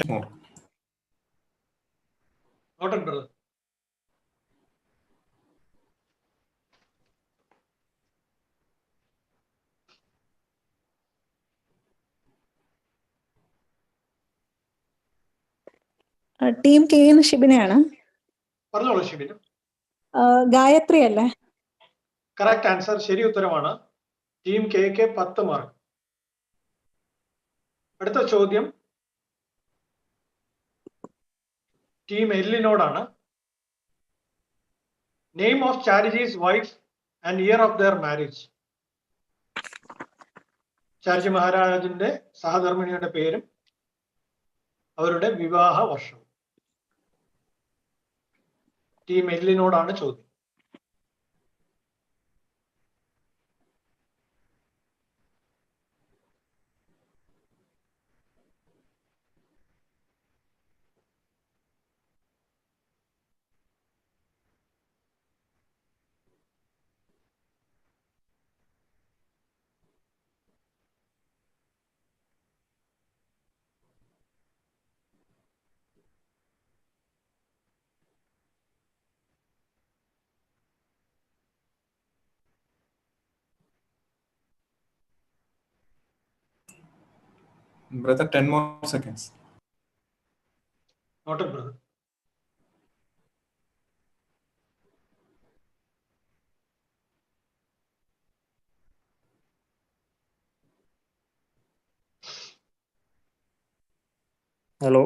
more.
Noted, brother.
Team K ഷിബിനയാണ്.
പറഞ്ഞോളൂ ഷിബിന്.
ഗായത്രി അല്ലേ?
കറക്റ്റ് ആൻസർ, ശരി ഉത്തരമാണ്. ടീം കെക്ക് 10 മാർക്ക്. അടുത്ത ചോദ്യം ടീം എല്ലിനോടാണ്. Name of Chariji's wife and year of their marriage. Chariji മഹാരാജിന്റെ സഹധർമ്മിണിയുടെ പേരും അവരുടെ വിവാഹ വർഷവും. ടീം എല്ലിനോടാണ് ചോദ്യം.
Brother, 10 more seconds.
Noted, brother.
Hello,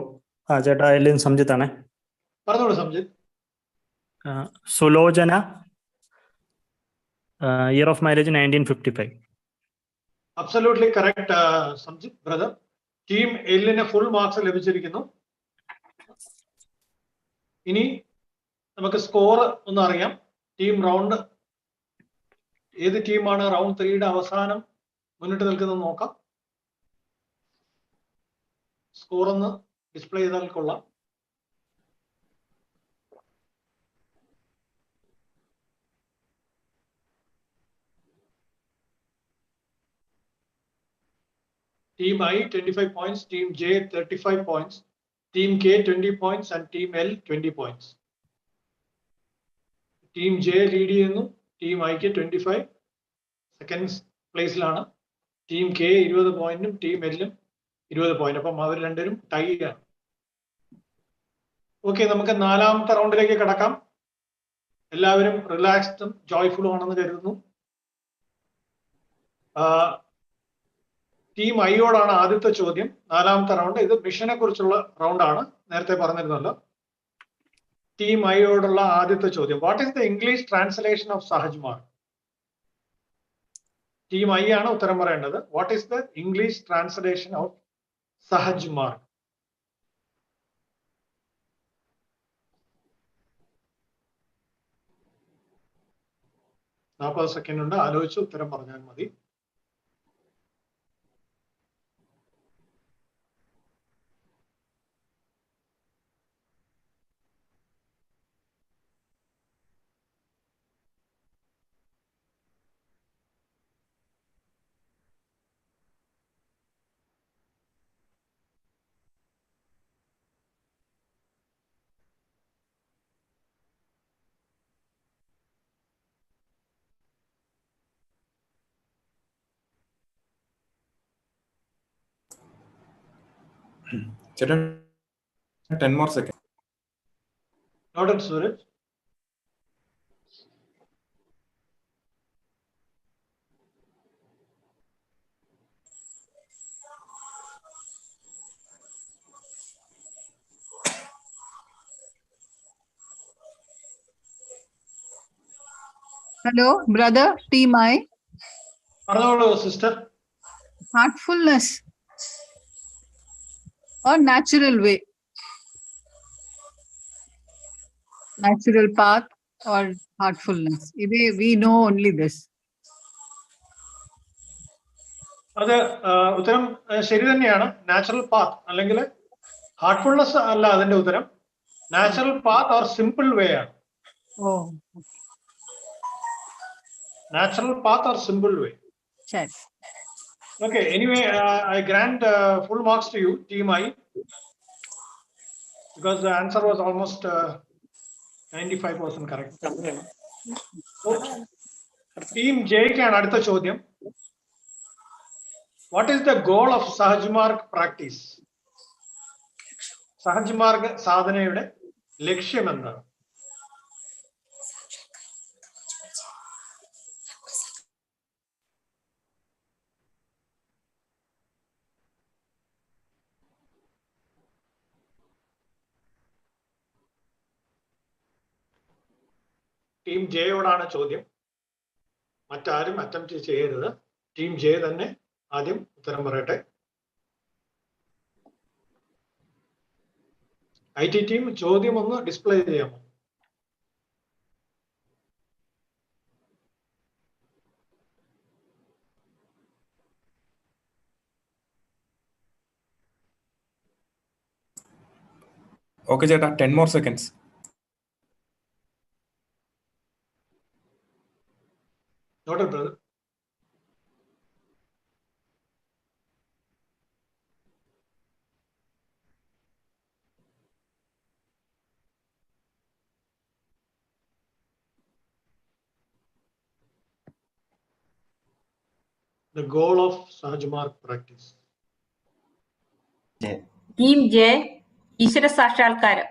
ചേട്ടാ എല്ലാം സംജിത്താണേ.
പറഞ്ഞോളൂ Samjith.
Sulochana, year of marriage 1955.
Absolutely correct Samjith brother. Team എല്ലിന് ഫുൾ മാർക്സ് ലഭിച്ചിരിക്കുന്നു. ഇനി നമുക്ക് സ്കോർ ഒന്ന് അറിയാം. ടീം റൗണ്ട് ഏത് ടീമാണ് റൗണ്ട് 3യുടെ അവസാനം മുന്നിട്ട് നിൽക്കുന്നത് നോക്കാം. സ്കോർ ഒന്ന് ഡിസ്പ്ലേ ചെയ്താൽ കൊള്ളാം. Team I 25 points, Team J 35 points, Team K 20 points and Team L 20 points. Team J lead ചെയ്യുന്നു. Team I ക്ക് 25 സെക്കൻഡ് പ്ലേസിലാണ്. Team K 20 പോയിന്റും Team L 20 പോയിന്റ്. അപ്പം അവർ രണ്ടുപേരും ടൈ ആണ്. ഓക്കെ, നമുക്ക് 4ാമത്തെ റൗണ്ടിലേക്ക് കടക്കാം. എല്ലാവരും റിലാക്സ്ഡും ജോയ്ഫുള്ളും ആണെന്ന് കരുതുന്നു. ടീം ഐയോടാണ് ആദ്യത്തെ ചോദ്യം. 4ാമത്തെ റൗണ്ട്. ഇത് മിഷനെ കുറിച്ചുള്ള റൗണ്ടാണ്, നേരത്തെ പറഞ്ഞിരുന്നല്ലോ. ടീം ഐയോടുള്ള ആദ്യത്തെ ചോദ്യം, what is the English translation of Sahaj Marg? Team I ആണ് ഉത്തരം പറയേണ്ടത്. What is the English translation of Sahaj Marg? Second ഉണ്ട്, ആലോചിച്ച് ഉത്തരം പറഞ്ഞാൽ മതി.
ചേട്ടാ 10 more seconds.
Noted, Suraj.
Hello, brother, team I.
പറഞ്ഞോളൂ sister.
Heartfulness or natural way? Natural path or heartfulness? We know only this.
അത് ഉത്തരം ശരി തന്നെയാണ്. നാച്ചുറൽ പാത്ത് അല്ലെങ്കിൽ ഹാർട്ട്ഫുൾനെസ് അല്ല അതിന്റെ ഉത്തരം. Natural path or simple way ആണ്. Natural path or simple way?
Yes.
Okay, anyway, I grant full marks to you, Team I. because the answer was almost 95% correct. So, team J ക്കാണ് അടുത്ത ചോദ്യം. What is the goal of Sahajmarg practice? സഹജ്മാർഗ് സാധനയുടെ ലക്ഷ്യം എന്താണ്? Team ജെയോടാണ് ചോദ്യം. മറ്റാരും attempt ചെയ്യരുത്. Team J തന്നെ ആദ്യം ഉത്തരം പറയട്ടെ. IT ടീം ചോദ്യം ഒന്ന് ഡിസ്പ്ലേ ചെയ്യാമോ?
Okay, ചേട്ടാ, 10 more seconds.
Noted, brother. The goal of Sahajmarg practice.
Team J ഈശ്വര സാക്ഷാത്കാരം.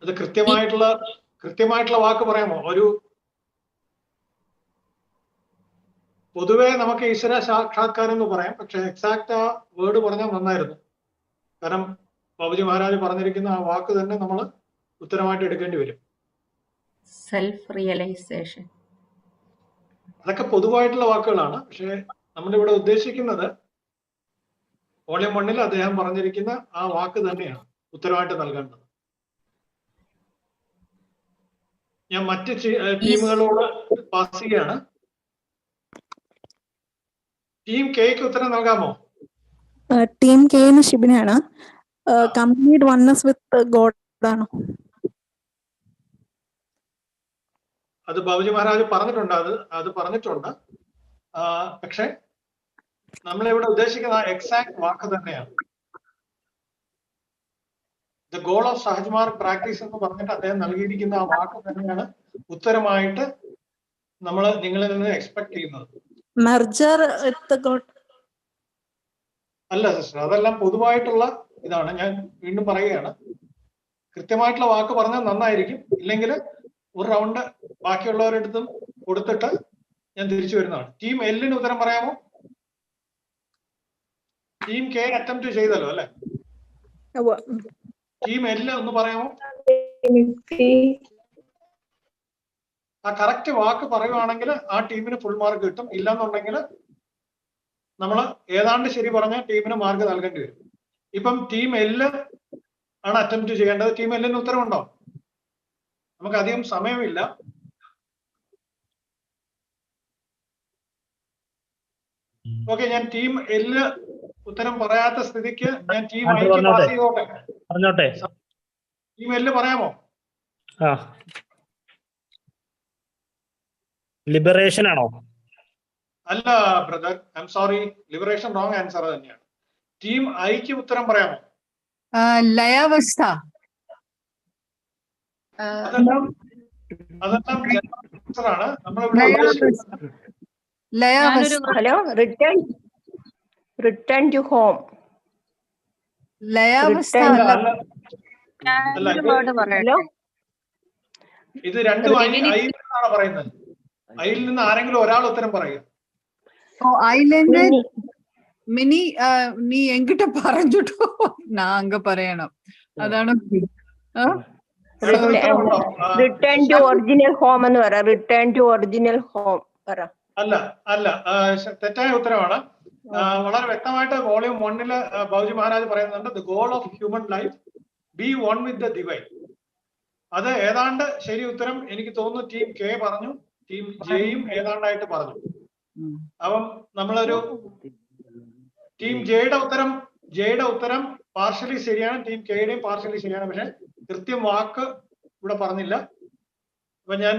അത് കൃത്യമായിട്ടുള്ള വാക്ക് പറയാമോ? ഒരു പൊതുവെ നമുക്ക് ഈശ്വര സാക്ഷാത്കാരം എന്ന് പറയാം, പക്ഷെ എക്സാക്ട് ആ വേർഡ് പറഞ്ഞാൽ നന്നായിരുന്നു. കാരണം ബാബുജി മഹാരാജ് പറഞ്ഞിരിക്കുന്ന ആ വാക്ക് തന്നെ നമ്മൾ ഉത്തരമായിട്ട് എടുക്കേണ്ടി വരും.
Self realisation.
അതൊക്കെ പൊതുവായിട്ടുള്ള വാക്കുകളാണ്. പക്ഷെ നമ്മളിവിടെ ഉദ്ദേശിക്കുന്നത് വോളിയം 1 അദ്ദേഹം പറഞ്ഞിരിക്കുന്ന ആ വാക്ക് തന്നെയാണ് ഉത്തരമായിട്ട് നൽകേണ്ടത്. ഞാൻ മറ്റ് ടീമുകളോട് പാസ് ചെയ്യുകയാണ്. ടീം കെക്ക് ഉത്തരം നൽകാമോ?
ടീം കെ ഷിബിനാണ്. കംപ്ലീറ്റ് വൺനെസ് വിത്ത് ഗോഡ് ആണോ?
അത് ബാബുജി മഹാരാജ് പറഞ്ഞിട്ടുണ്ട്. അത് പറഞ്ഞിട്ടുണ്ട്. പക്ഷെ നമ്മളിവിടെ ഉദ്ദേശിക്കുന്ന എക്സാക്ട് വാക്ക് തന്നെയാണ്. ദ ഗോൾ ഓഫ് സഹജ്മാർഗ് പ്രാക്ടീസ് എന്ന് പറഞ്ഞിട്ട് അദ്ദേഹം നൽകിയിരിക്കുന്ന ആ വാക്ക് തന്നെയാണ് ഉത്തരമായിട്ട് നമ്മൾ നിങ്ങളിൽ നിന്ന് എക്സ്പെക്ട് ചെയ്യുന്നത്.
മെർജർ വിത്ത് ഗോഡ്
അല്ല സിസ്റ്റർ, അതെല്ലാം പൊതുവായിട്ടുള്ള ഇതാണ്. ഞാൻ വീണ്ടും പറയുകയാണ്, കൃത്യമായിട്ടുള്ള വാക്ക് പറഞ്ഞാൽ നന്നായിരിക്കും. ഇല്ലെങ്കിൽ ഒരു റൗണ്ട് ബാക്കിയുള്ളവരെടുത്തും കൊടുത്തിട്ട് ഞാൻ തിരിച്ചു വരുന്നതാണ്. ടീം എല്ലിന് ഉത്തരം പറയാമോ? ടീം കെ അറ്റംപ്റ്റ് ചെയ്തല്ലോ അല്ലെ? ടീം എല്ല് ഒന്ന് പറയാമോ? ആ കറക്റ്റ് വാക്ക് പറയുവാണെങ്കിൽ ആ ടീമിന് ഫുൾ മാർക്ക് കിട്ടും. ഇല്ലെന്നുണ്ടെങ്കിൽ നമ്മൾ ഏതാണ്ട് ശരി പറഞ്ഞ ടീമിന് മാർക്ക് നൽകേണ്ടി വരും. ഇപ്പം ടീം എല്ല് ആണ് അറ്റംപ്റ്റ് ചെയ്യേണ്ടത്. ടീം എല്ലിന് ഉത്തരവുണ്ടോ? നമുക്ക് അധികം സമയമില്ല. ഓക്കെ, ഞാൻ ടീം എല്ല് ഉത്തരം പറയാത്ത സ്ഥിതിക്ക് ഞാൻ ടീം ഐക്ക് പാസ് ചെയ്തോട്ടെ. ടീം എല്ല് പറയാമോ?
ലിബറേഷൻ ആണോ?
അല്ല brother, I'm sorry, liberation wrong answer തന്നെയാണ്. ടീം ഐക്ക് ഉത്തരം പറയാമോ?
ലയാവസ്ഥ.
അതെല്ലാം ആണ് നമ്മളിവിടെ ഉദ്ദേശിക്കുന്നത്.
Hello, return to home.
ലയാവസ്ഥ
ഇത് രണ്ടും ഐയിൽ നിന്നാണ് പറയുന്നത്. ഐയിൽ നിന്ന് ആരെങ്കിലും ഒരാൾ ഉത്തരം പറയുക.
ഐലൻഡ് മിനി നീ എങ്കിട്ട് പറഞ്ഞിട്ടോ നാ അങ്ങ് പറയണം. അതാണ്
റിട്ടേൺ ടു ഒറിജിനൽ ഹോം എന്ന് പറ. റിട്ടേൺ ടു ഒറിജിനൽ ഹോം പറ.
അല്ല, തെറ്റായ ഉത്തരവാണ്. വളരെ വ്യക്തമായിട്ട് വോളിയം 1 ബാബുജി മഹാരാജ് പറയുന്നുണ്ട്, the goal of human life B one with the divine. അത് ഏതാണ്ട് ശരി ഉത്തരം എനിക്ക് തോന്നുന്നു ടീം കെ പറഞ്ഞു, ടീം ജെയും ഏതാണ്ടായിട്ട് പറഞ്ഞു. അപ്പം നമ്മളൊരു ടീം ജെയുടെ ഉത്തരം പാർഷ്യലി ശരിയാണ്, ടീം കെയുടെയും പാർഷ്യലി ശരിയാണ്. പക്ഷെ കൃത്യം വാക്ക് ഇവിടെ പറഞ്ഞില്ല. അപ്പൊ ഞാൻ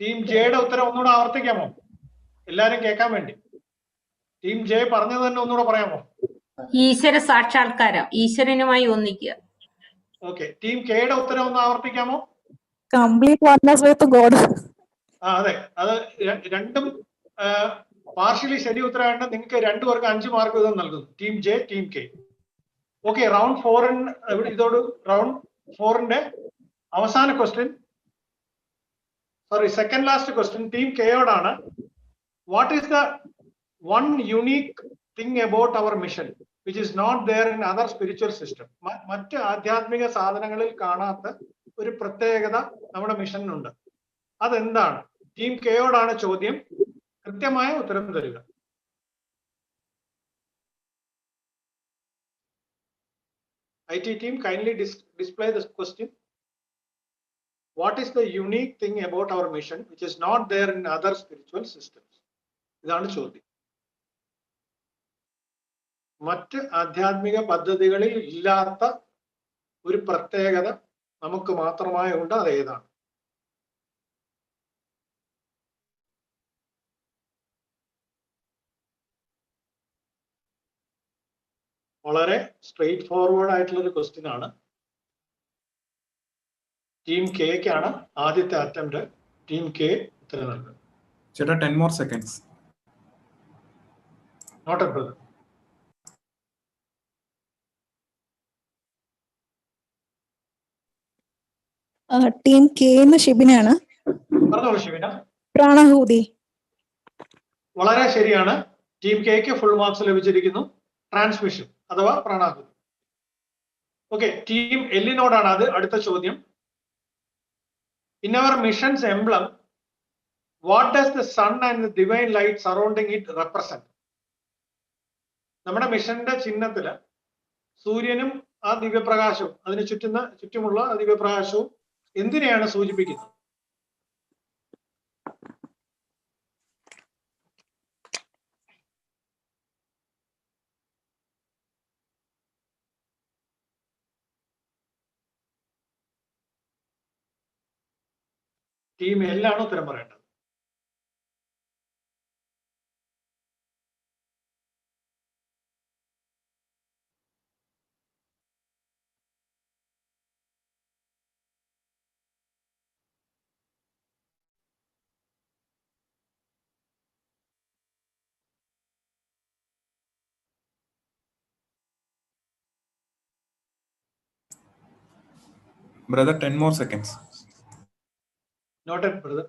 ടീം ജെയുടെ ഉത്തരം ഒന്നുകൂടെ ആവർത്തിക്കാമോ? എല്ലാരും കേൾക്കാൻ വേണ്ടി. ടീം ജെ പറഞ്ഞത് തന്നെ ഒന്നുകൂടെ പറയാമോ?
ഈശ്വര സാക്ഷാത്കാരം, ഈശ്വരനുമായി ഒന്നിക്കുക.
ഓക്കെ, ടീം കെയുടെ ഉത്തരം ഒന്ന് ആവർത്തിക്കാമോ?
Complete oneness with god.
അതെ, അത് രണ്ടും പാർഷ്യലി ശരി ഉത്തരവായിട്ട് നിങ്ങൾക്ക് രണ്ടുപേർക്ക് 5 മാർക്ക് വീതം നൽകുന്നു, team J team K. Okay, round 4 ഇതോട് റൗണ്ട് 4ന്റെ അവസാന question, sorry second last question team കെയോടാണ്. What is the one unique thing about our mission which is not there in other spiritual system? മറ്റ് ആധ്യാത്മിക സാധനങ്ങളിൽ കാണാത്ത ഒരു പ്രത്യേകത നമ്മുടെ മിഷനുണ്ട്, അതെന്താണ്? ടീം കെയോടാണ് ചോദ്യം, കൃത്യമായ ഉത്തരം തരിക. IT team, kindly display this question. What is the unique thing about our mission which is not there in other spiritual systems? ഇതാണ് ചോദ്യം. മറ്റ് ആധ്യാത്മിക പദ്ധതികളിൽ ഇല്ലാത്ത ഒരു പ്രത്യേകത നമുക്ക് മാത്രമായി ഉണ്ട്, അത് ഏതാണ്? വളരെ സ്ട്രെയിറ്റ് ഫോർവേഡ് ആയിട്ടുള്ള ഒരു ക്വസ്റ്റ്യൻ ആണ്. ടീം കെക്കാണ് ആദ്യത്തെ അറ്റംപ്റ്റ്. ടീം കെ ഉത്തരം നൽകുക.
ചേട്ടാ 10 more seconds.
Noted brother.
Team K ഷിബിനാണ്.
പറഞ്ഞോളൂ ഷിബിന.
പ്രാണാഹൂതി.
വളരെ ശരിയാണ്. ടീം കെക്ക് ഫുൾ മാർക്സ് ലഭിച്ചിരിക്കുന്നു. ട്രാൻസ്മിഷൻ അഥവാ പ്രാണാഹുതി. ഓക്കെ, ടീം എല്ലിനോടാണ് അത് അടുത്ത ചോദ്യം. In our mission's emblem what does the sun and the divine light surrounding it represent? നമ്മുടെ മിഷന്റെ ചിഹ്നത്തില് സൂര്യനും ആ ദിവ്യപ്രകാശവും അതിന് ചുറ്റുമുള്ള ദിവ്യപ്രകാശവും എന്തിനെയാണ് സൂചിപ്പിക്കുന്നത്? ടീം എല്ലാണ് ഉത്തരം പറയേണ്ടത്.
Brother, 10 more seconds.
Noted, brother.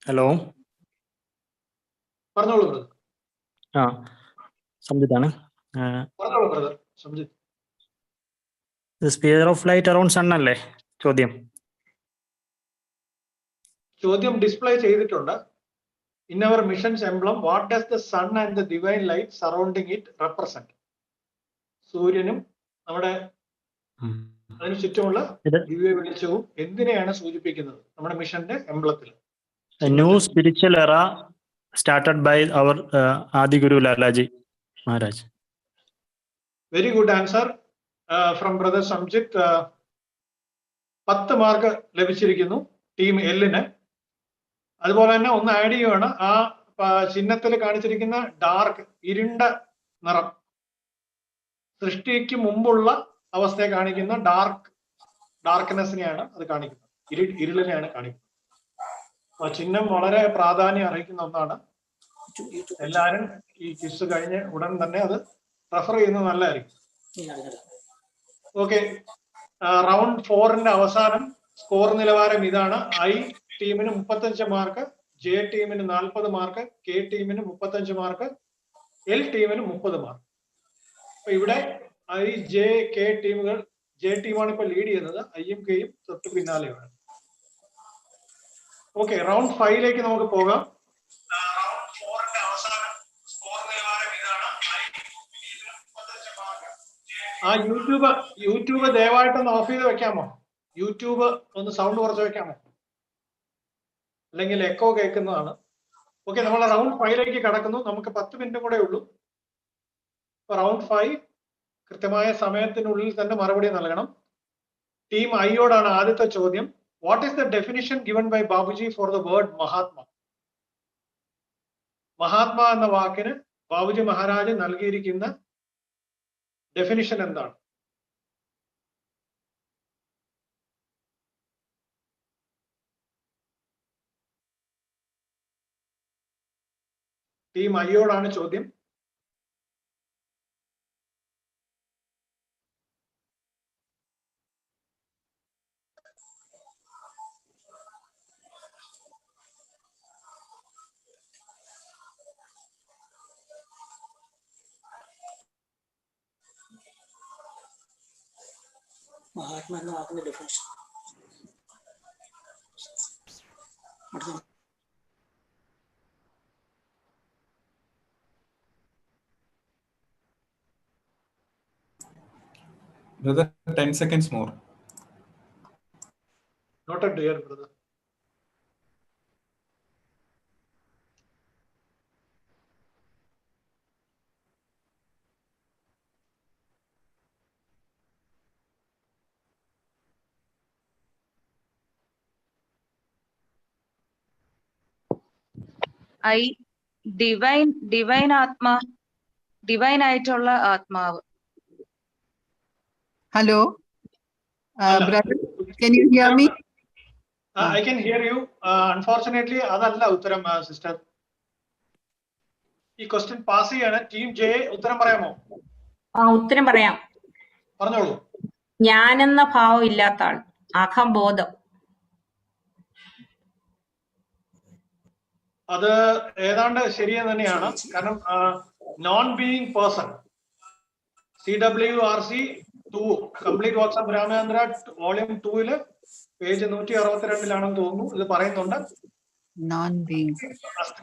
Hello,
പറഞ്ഞോളൂ ബ്രദർ.
ആ സംജിത്താണ്.
പറഞ്ഞോളൂ brother. Samjith.
Sphere of light around sun അല്ലേ ചോദ്യം?
ചോദ്യം ഡിസ്പ്ലേ ചെയ്തിട്ടുണ്ട്. In our mission's emblem what does the sun and the divine light surrounding it represent? സൂര്യനും നമ്മുടെ അതിന് ചുറ്റുമുള്ള ദിവ്യ വെളിച്ചവും എന്തിനെയാണ് സൂചിപ്പിക്കുന്നത് നമ്മുടെ മിഷന്റെ എംബ്ലത്തിൽ?
New spiritual era started by our Adi Guru Lalaji Maharaj.
Very good answer from brother Samjith. 10 mark ലഭിച്ചിരിക്കുന്നു ടീം എല്ലിന്. അതുപോലെ തന്നെ ഒന്ന് ആഡ് ചെയ്യുകയാണ്, ആ ചിഹ്നത്തിൽ കാണിച്ചിരിക്കുന്ന ഡാർക്ക് ഇരുണ്ട നിറം സൃഷ്ടിക്ക് മുമ്പുള്ള അവസ്ഥയെ കാണിക്കുന്ന ഡാർക്ക്നെസ്സിനെയാണ് അത് കാണിക്കുന്നത്, ഇരുളിനെയാണ് കാണിക്കുന്നത്. അപ്പൊ ചിഹ്നം വളരെ പ്രാധാന്യം അർഹിക്കുന്ന ഒന്നാണ്. എല്ലാവരും ഈ ക്വിസ് കഴിഞ്ഞ് ഉടൻ തന്നെ അത് റെഫർ ചെയ്യുന്നത് നല്ലതായിരിക്കും. ഓക്കെ, റൗണ്ട് 4ന്റെ അവസാനം സ്കോർ നിലവാരം ഇതാണ്. ഐ ടീമിന് 35 മാർക്ക്, ജെ ടീമിന് 40 മാർക്ക്, കെ ടീമിന് 35 മാർക്ക്, എൽ ടീമിന് 30 മാർക്ക്. അപ്പൊ ഇവിടെ ഐ ജെ കെ ടീമുകൾ, ജെ ടീമാണ് ഇപ്പൊ ലീഡ് ചെയ്യുന്നത്, ഐയും കെയും തൊട്ട് പിന്നാലെയാണ്. ഓക്കെ, റൗണ്ട് 5ലേക്ക് നമുക്ക് പോകാം. റൗണ്ട് 4ന്റെ അവസാനം സ്കോർ നിലവാരം ഇതാണ്. ആ യൂട്യൂബ് ദയവായിട്ടൊന്ന് ഓഫ് ചെയ്ത് വെക്കാമോ? യൂട്യൂബ് ഒന്ന് സൗണ്ട് കുറച്ച് വെക്കാമോ? അല്ലെങ്കിൽ എക്കോ കേൾക്കുന്നതാണ്. ഓക്കെ, നമ്മൾ റൗണ്ട് 5ലേക്ക് കടക്കുന്നു. നമുക്ക് 10 മിനിറ്റും കൂടെ ഉള്ളൂ. റൗണ്ട് 5 കൃത്യമായ സമയത്തിനുള്ളിൽ തന്നെ മറുപടി നൽകണം. ടീം ഐയോടാണ് ആദ്യത്തെ ചോദ്യം. What is the definition given by Babuji for the word Mahatma? Mahatma എന്ന വാക്കിന് ബാബുജി മഹാരാജ് നൽകിയിരിക്കുന്ന ഡെഫിനിഷൻ എന്താണ്? ടീം ഐയോടാണ് ചോദ്യം.
മഹാത്മാ എന്ന വാക്കിന്റെ definition
Brother, 10 seconds more.
Noted, dear brother.
Divine ആയിട്ടുള്ള ആത്മാവ്.
Hello, brother, can you hear me?
I can hear you. Unfortunately, അതല്ല ഉത്തരം സിസ്റ്റർ. ഈ ക്വസ്റ്റ്യൻ പാസ് ചെയ്യാണ്. ടീം ജെ ഉത്തരം പറയാമോ?
ഉത്തരം പറയാം.
പറഞ്ഞോളൂ.
ഞാനെന്ന ഭാവം ഇല്ലാത്ത ആൾ, അഹംബോധം.
അത് ഏതാണ്ട് ശരിയെന്ന് തന്നെയാണ്. കാരണം non being person, CWRC 2 complete works of Ramachandra volume 2 page 162 തോന്നുന്നു ഇത് പറയുന്നുണ്ട്.
നോൺ ബീയിങ്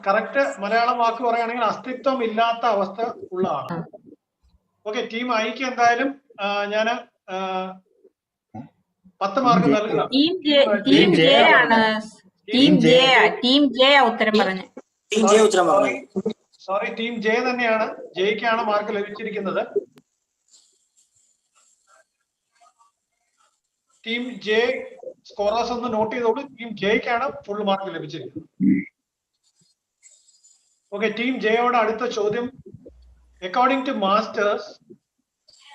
കറക്റ്റ് മലയാളം വാക്ക് പറയുകയാണെങ്കിൽ അസ്തിത്വം ഇല്ലാത്ത അവസ്ഥ ഉള്ള ആള്. ഓക്കെ, ടീം ഐക്ക് എന്തായാലും ഞാൻ 10 മാർക്ക് നൽകുക. സോറി, ടീം ജെ തന്നെയാണ്. ജെയ്ക്കാണ് മാർക്ക് ലഭിച്ചിരിക്കുന്നത്. ടീം ജെ സ്കോറേഴ്സ് ഒന്ന് നോട്ട് ചെയ്തോളൂ. ടീം ജെയ്ക്കാണ് ഫുൾ മാർക്ക് ലഭിച്ചിരിക്കുന്നത്. ഓക്കെ, ടീം ജെയോട് അടുത്ത ചോദ്യം. According to masters,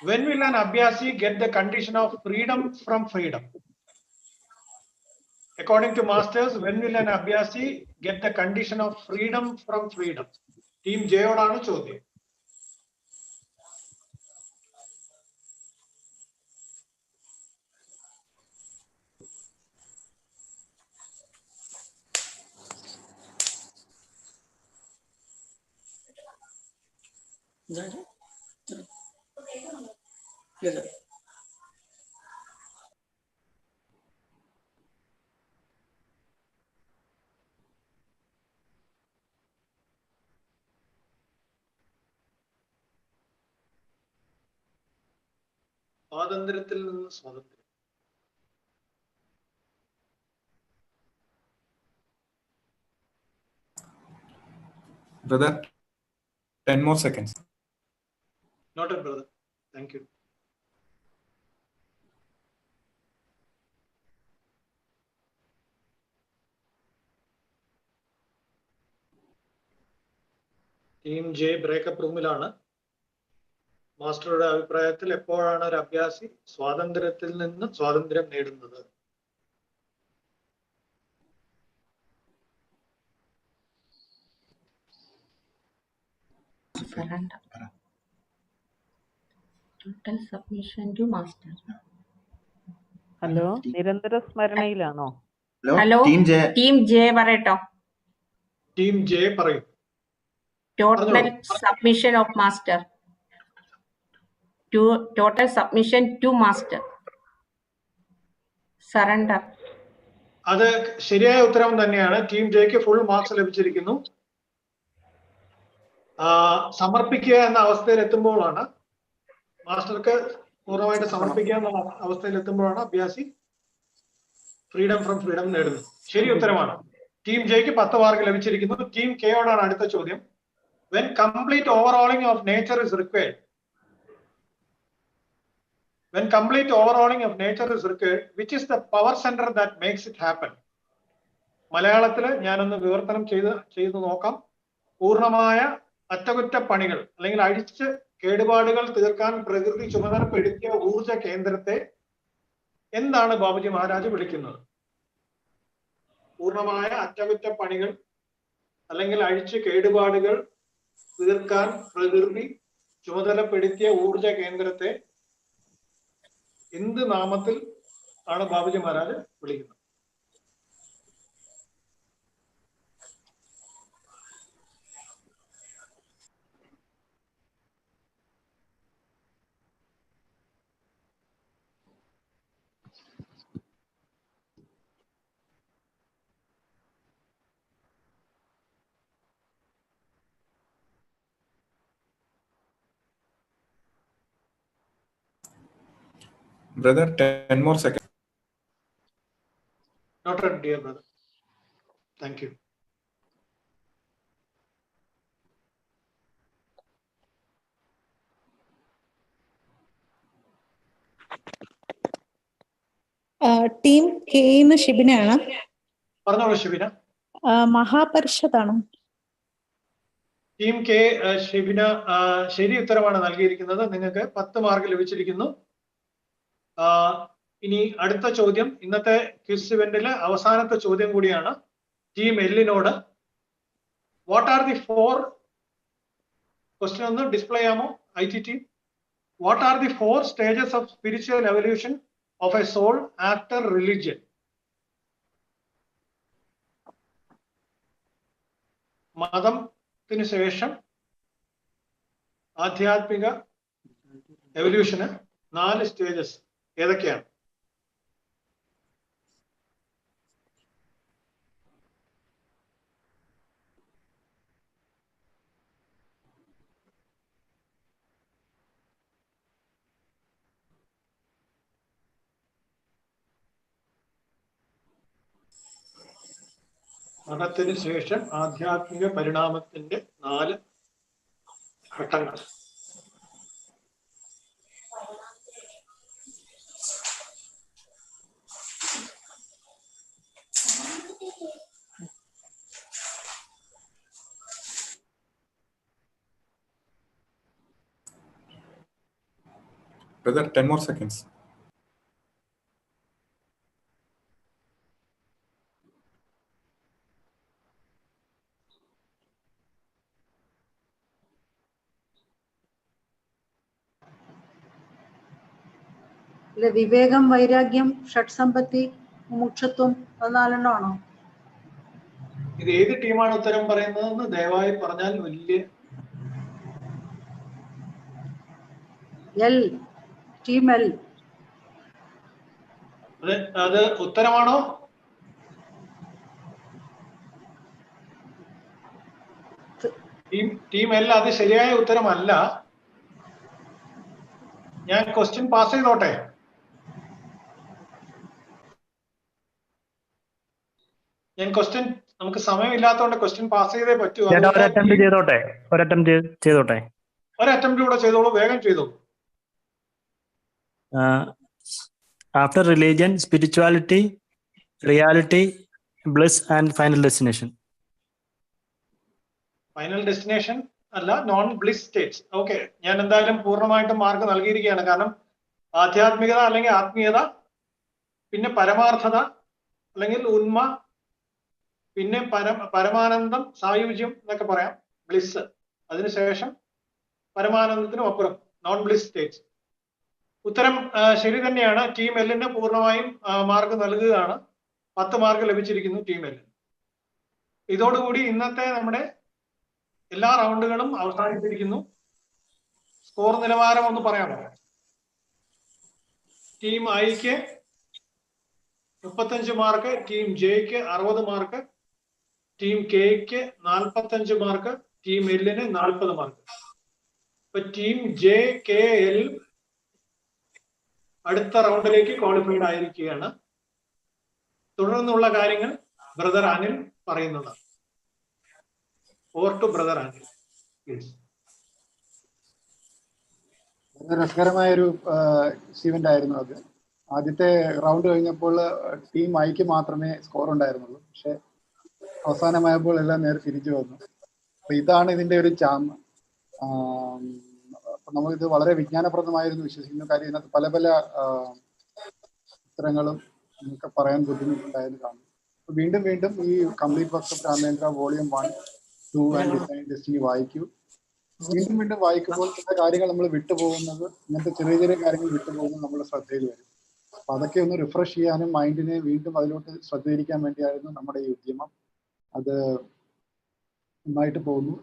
when will an abhyasi get the condition of freedom from freedom? According to masters, when will an abhyasi get the condition of freedom from freedom? Team J ഓടാണ് ചോദ്യം. സ്വാതന്ത്ര്യത്തിൽ നിന്ന് സ്വാതന്ത്ര്യം.
Brother, 10 more seconds.
Noted, brother. Thank you. Team J breakup റൂമിലാണ്. മാസ്റ്ററുടെ അഭിപ്രായത്തിൽ എപ്പോഴാണ് ഒരു അഭ്യാസി സ്വാതന്ത്ര്യത്തിൽ നിന്ന് സ്വാതന്ത്ര്യം നേടുന്നത്?
ഹലോ, നിരന്തര സ്മരണയിലാണോ?
ഹലോ, ടീം ജെ പറയട്ടോ.
ടീം ജെ പറയും.
Total submission of master. Total submission to master. Surrender.
അത് ശരിയായ ഉത്തരം തന്നെയാണ്. ടീം ജെക്ക് ഫുൾ മാർക്സ് ലഭിച്ചിരിക്കുന്നു. സമർപ്പിക്കുക എന്ന അവസ്ഥയിൽ എത്തുമ്പോഴാണ്, മാസ്റ്റർക്ക് പൂർണ്ണമായിട്ട് സമർപ്പിക്കുക എന്ന അവസ്ഥയിൽ എത്തുമ്പോഴാണ് അഭ്യാസി ഫ്രീഡം ഫ്രം ഫ്രീഡം നേടുന്നത്. ശരി ഉത്തരമാണ്. ടീം ജെക്ക് 10 മാർക്ക് ലഭിച്ചിരിക്കുന്നു. ടീം കെയോടാണ് അടുത്ത ചോദ്യം. When complete ഓവറോളിംഗ് of nature is required, when complete overhauling of nature is required, which is the power center that makes it happen? മലയാളത്തിൽ ഞാനൊന്ന് വിവർത്തനം ചെയ്ത് നോക്കാം. പൂർണ്ണമായ അറ്റകുറ്റപ്പണികൾ അല്ലെങ്കിൽ അഴിച്ച് കേടുപാടുകൾ തീർക്കാൻ പ്രകൃതി ചുമതലപ്പെടുത്തിയ ഊർജ കേന്ദ്രത്തെ എന്താണ് ബാബുജി മഹാരാജ് വിളിക്കുന്നത്? പൂർണ്ണമായ അറ്റകുറ്റപ്പണികൾ അല്ലെങ്കിൽ അഴിച്ച് കേടുപാടുകൾ തീർക്കാൻ പ്രകൃതി ചുമതലപ്പെടുത്തിയ ഊർജ കേന്ദ്രത്തെ എന്ത് നാമത്തിൽ ആണ് ബാബുജി മഹാരാജ് വിളിക്കുന്നത്?
Brother, 10 more seconds.
Noted, dear brother. Thank you.
Team കെന്ന് ഷിബിനാണ്.
പറഞ്ഞോളൂ ഷിബിന.
മഹാപരിഷത്താണോ?
ടീം കെ ഷിബിന ശരി ഉത്തരമാണ് നൽകിയിരിക്കുന്നത്. നിങ്ങൾക്ക് 10 മാർക്ക് ലഭിച്ചിരിക്കുന്നു. ഇനി അടുത്ത ചോദ്യം ഇന്നത്തെ ക്വിസ് ഇവന്റിലെ അവസാനത്തെ ചോദ്യം കൂടിയാണ്. ടീം എല്ലിനോട് വാട്ട് ആർ ദി 4 ക്വസ്റ്റ്യൻ ഒന്ന് ഡിസ്പ്ലേ ചെയ്യാമോ IT team? What are the 4 stages of spiritual evolution of a soul after religion? മതത്തിന് ശേഷം ആധ്യാത്മിക എവല്യൂഷന് 4 സ്റ്റേജസ് ഏതൊക്കെയാണ്? മതത്തിന് ശേഷം ആധ്യാത്മിക പരിണാമത്തിന്റെ 4 ഘട്ടങ്ങൾ.
Brother, 10 more seconds.
വിവേകം, വൈരാഗ്യം, ഷഡ്സമ്പത്തി, മുമുക്ഷത്വം, അത് 4 ആണോ?
ഇത് ഏത് ടീമാണ് ഉത്തരം പറയുന്നതെന്ന് ദയവായി പറഞ്ഞാൽ വലിയ.
L, team L.
അത് ഉത്തരമാണോ? ടീം എൽ അത് ശരിയായ ഉത്തരമല്ല. ഞാൻ ക്വസ്റ്റ്യൻ പാസ് ചെയ്തോട്ടെ? നമുക്ക് സമയമില്ലാത്തതുകൊണ്ട് ക്വസ്റ്റ്യൻ പാസ് ചെയ്തേ പറ്റൂ.
ഒരു അറ്റംപ്റ്റ് ചെയ്തോട്ടെ.
ഒരു അറ്റംപ്റ്റ് കൂടെ ചെയ്തോളൂ, വേഗം ചെയ്തോളൂ.
After religion, spirituality, reality, bliss and final destination.
Final destination അല്ല, നോൺ ബ്ലിസ് സ്റ്റേറ്റ്സ്. ഓക്കെ, ഞാൻ എന്തായാലും പൂർണ്ണമായിട്ടും മാർക്ക് നൽകിയിരിക്കുകയാണ്. കാരണം ആധ്യാത്മികത അല്ലെങ്കിൽ ആത്മീയത, പിന്നെ പരമാർത്ഥത അല്ലെങ്കിൽ ഉന്മ, പിന്നെ പരമാനന്ദം, സായുജ്യം എന്നൊക്കെ പറയാം, ബ്ലിസ്. അതിനുശേഷം പരമാനന്ദത്തിനും അപ്പുറം നോൺ ബ്ലിസ് സ്റ്റേറ്റ്സ്. ഉത്തരം ശരി തന്നെയാണ്. ടീം എല്ലിന് പൂർണ്ണമായും മാർക്ക് നൽകുകയാണ്. 10 മാർക്ക് ലഭിച്ചിരിക്കുന്നു ടീം എല്ലിന്. ഇതോടുകൂടി ഇന്നത്തെ നമ്മുടെ എല്ലാ റൗണ്ടുകളും അവസാനിച്ചിരിക്കുന്നു. സ്കോർ നിലവാരം ഒന്ന് പറയാമോ? ടീം ഐക്ക് 35 മാർക്ക്, ടീം ജെക്ക് 60 മാർക്ക്, ടീം കെക്ക് 45 മാർക്ക്, ടീം എല്ലിന് 40 മാർക്ക്. ഇപ്പൊ ടീം ജെ കെ എൽ അടുത്ത റൗണ്ടിലേക്ക് ക്വാളിഫൈഡ് ആയിരിക്കുകയാണ്. തുടർന്നുള്ള കാര്യങ്ങൾ ബ്രദർ അനിൽ പറയുന്നതാണ്. Over to brother and please.
വളരെ രസകരമായൊരു ഇവന്റ് ആയിരുന്നു അത്. ആദ്യത്തെ റൗണ്ട് കഴിഞ്ഞപ്പോൾ ടീം ഐക്ക് മാത്രമേ സ്കോർ ഉണ്ടായിരുന്നുള്ളൂ. പക്ഷെ അവസാനമായപ്പോൾ എല്ലാം നേരെ തിരിച്ചു വന്നു. അപ്പൊ ഇതാണ് ഇതിന്റെ ഒരു ചാം. അപ്പൊ നമ്മളിത് വളരെ വിജ്ഞാനപ്രദമായിരുന്നു വിശ്വസിക്കുന്ന കാര്യം. ഇതിനകത്ത് പല പല ഉത്തരങ്ങളും നമുക്ക് പറയാൻ ബുദ്ധിമുട്ടുണ്ടായെന്ന് കാണുന്നു. വീണ്ടും വീണ്ടും ഈ complete works of Ramendra volume 1, 2 and design destiny വായിക്കൂ. വീണ്ടും വീണ്ടും വായിക്കുമ്പോൾ ചില കാര്യങ്ങൾ നമ്മൾ വിട്ടുപോകുന്നത്, ഇങ്ങനത്തെ ചെറിയ ചെറിയ കാര്യങ്ങൾ വിട്ടുപോകുന്നത് നമ്മുടെ ശ്രദ്ധയിൽ വരും. അപ്പൊ അതൊക്കെ ഒന്ന് റിഫ്രഷ് ചെയ്യാനും മൈൻഡിനെ വീണ്ടും അതിലോട്ട് ശ്രദ്ധീകരിക്കാൻ വേണ്ടിയായിരുന്നു നമ്മുടെ ഈ ഉദ്യമം. അത് നന്നായിട്ട് പോകുന്നു.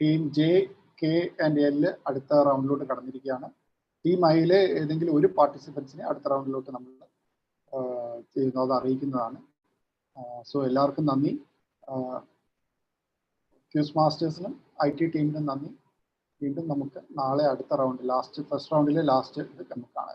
Team J, K and L അടുത്ത റൗണ്ടിലോട്ട് കടന്നിരിക്കുകയാണ്. ടീം ഐയിലെ ഏതെങ്കിലും ഒരു പാർട്ടിസിപ്പൻസിനെ അടുത്ത റൗണ്ടിലോട്ട് നമ്മൾ ചെയ്യുന്നത് അറിയിക്കുന്നതാണ്. സോ എല്ലാവർക്കും നന്ദി. ക്യൂസ് മാസ്റ്റേഴ്സിനും IT ടീമിനും നന്ദി. വീണ്ടും നമുക്ക് നാളെ അടുത്ത റൗണ്ട് ഫസ്റ്റ് റൗണ്ടിലെ ലാസ്റ്റ് ഇത് നമുക്ക് കാണാം.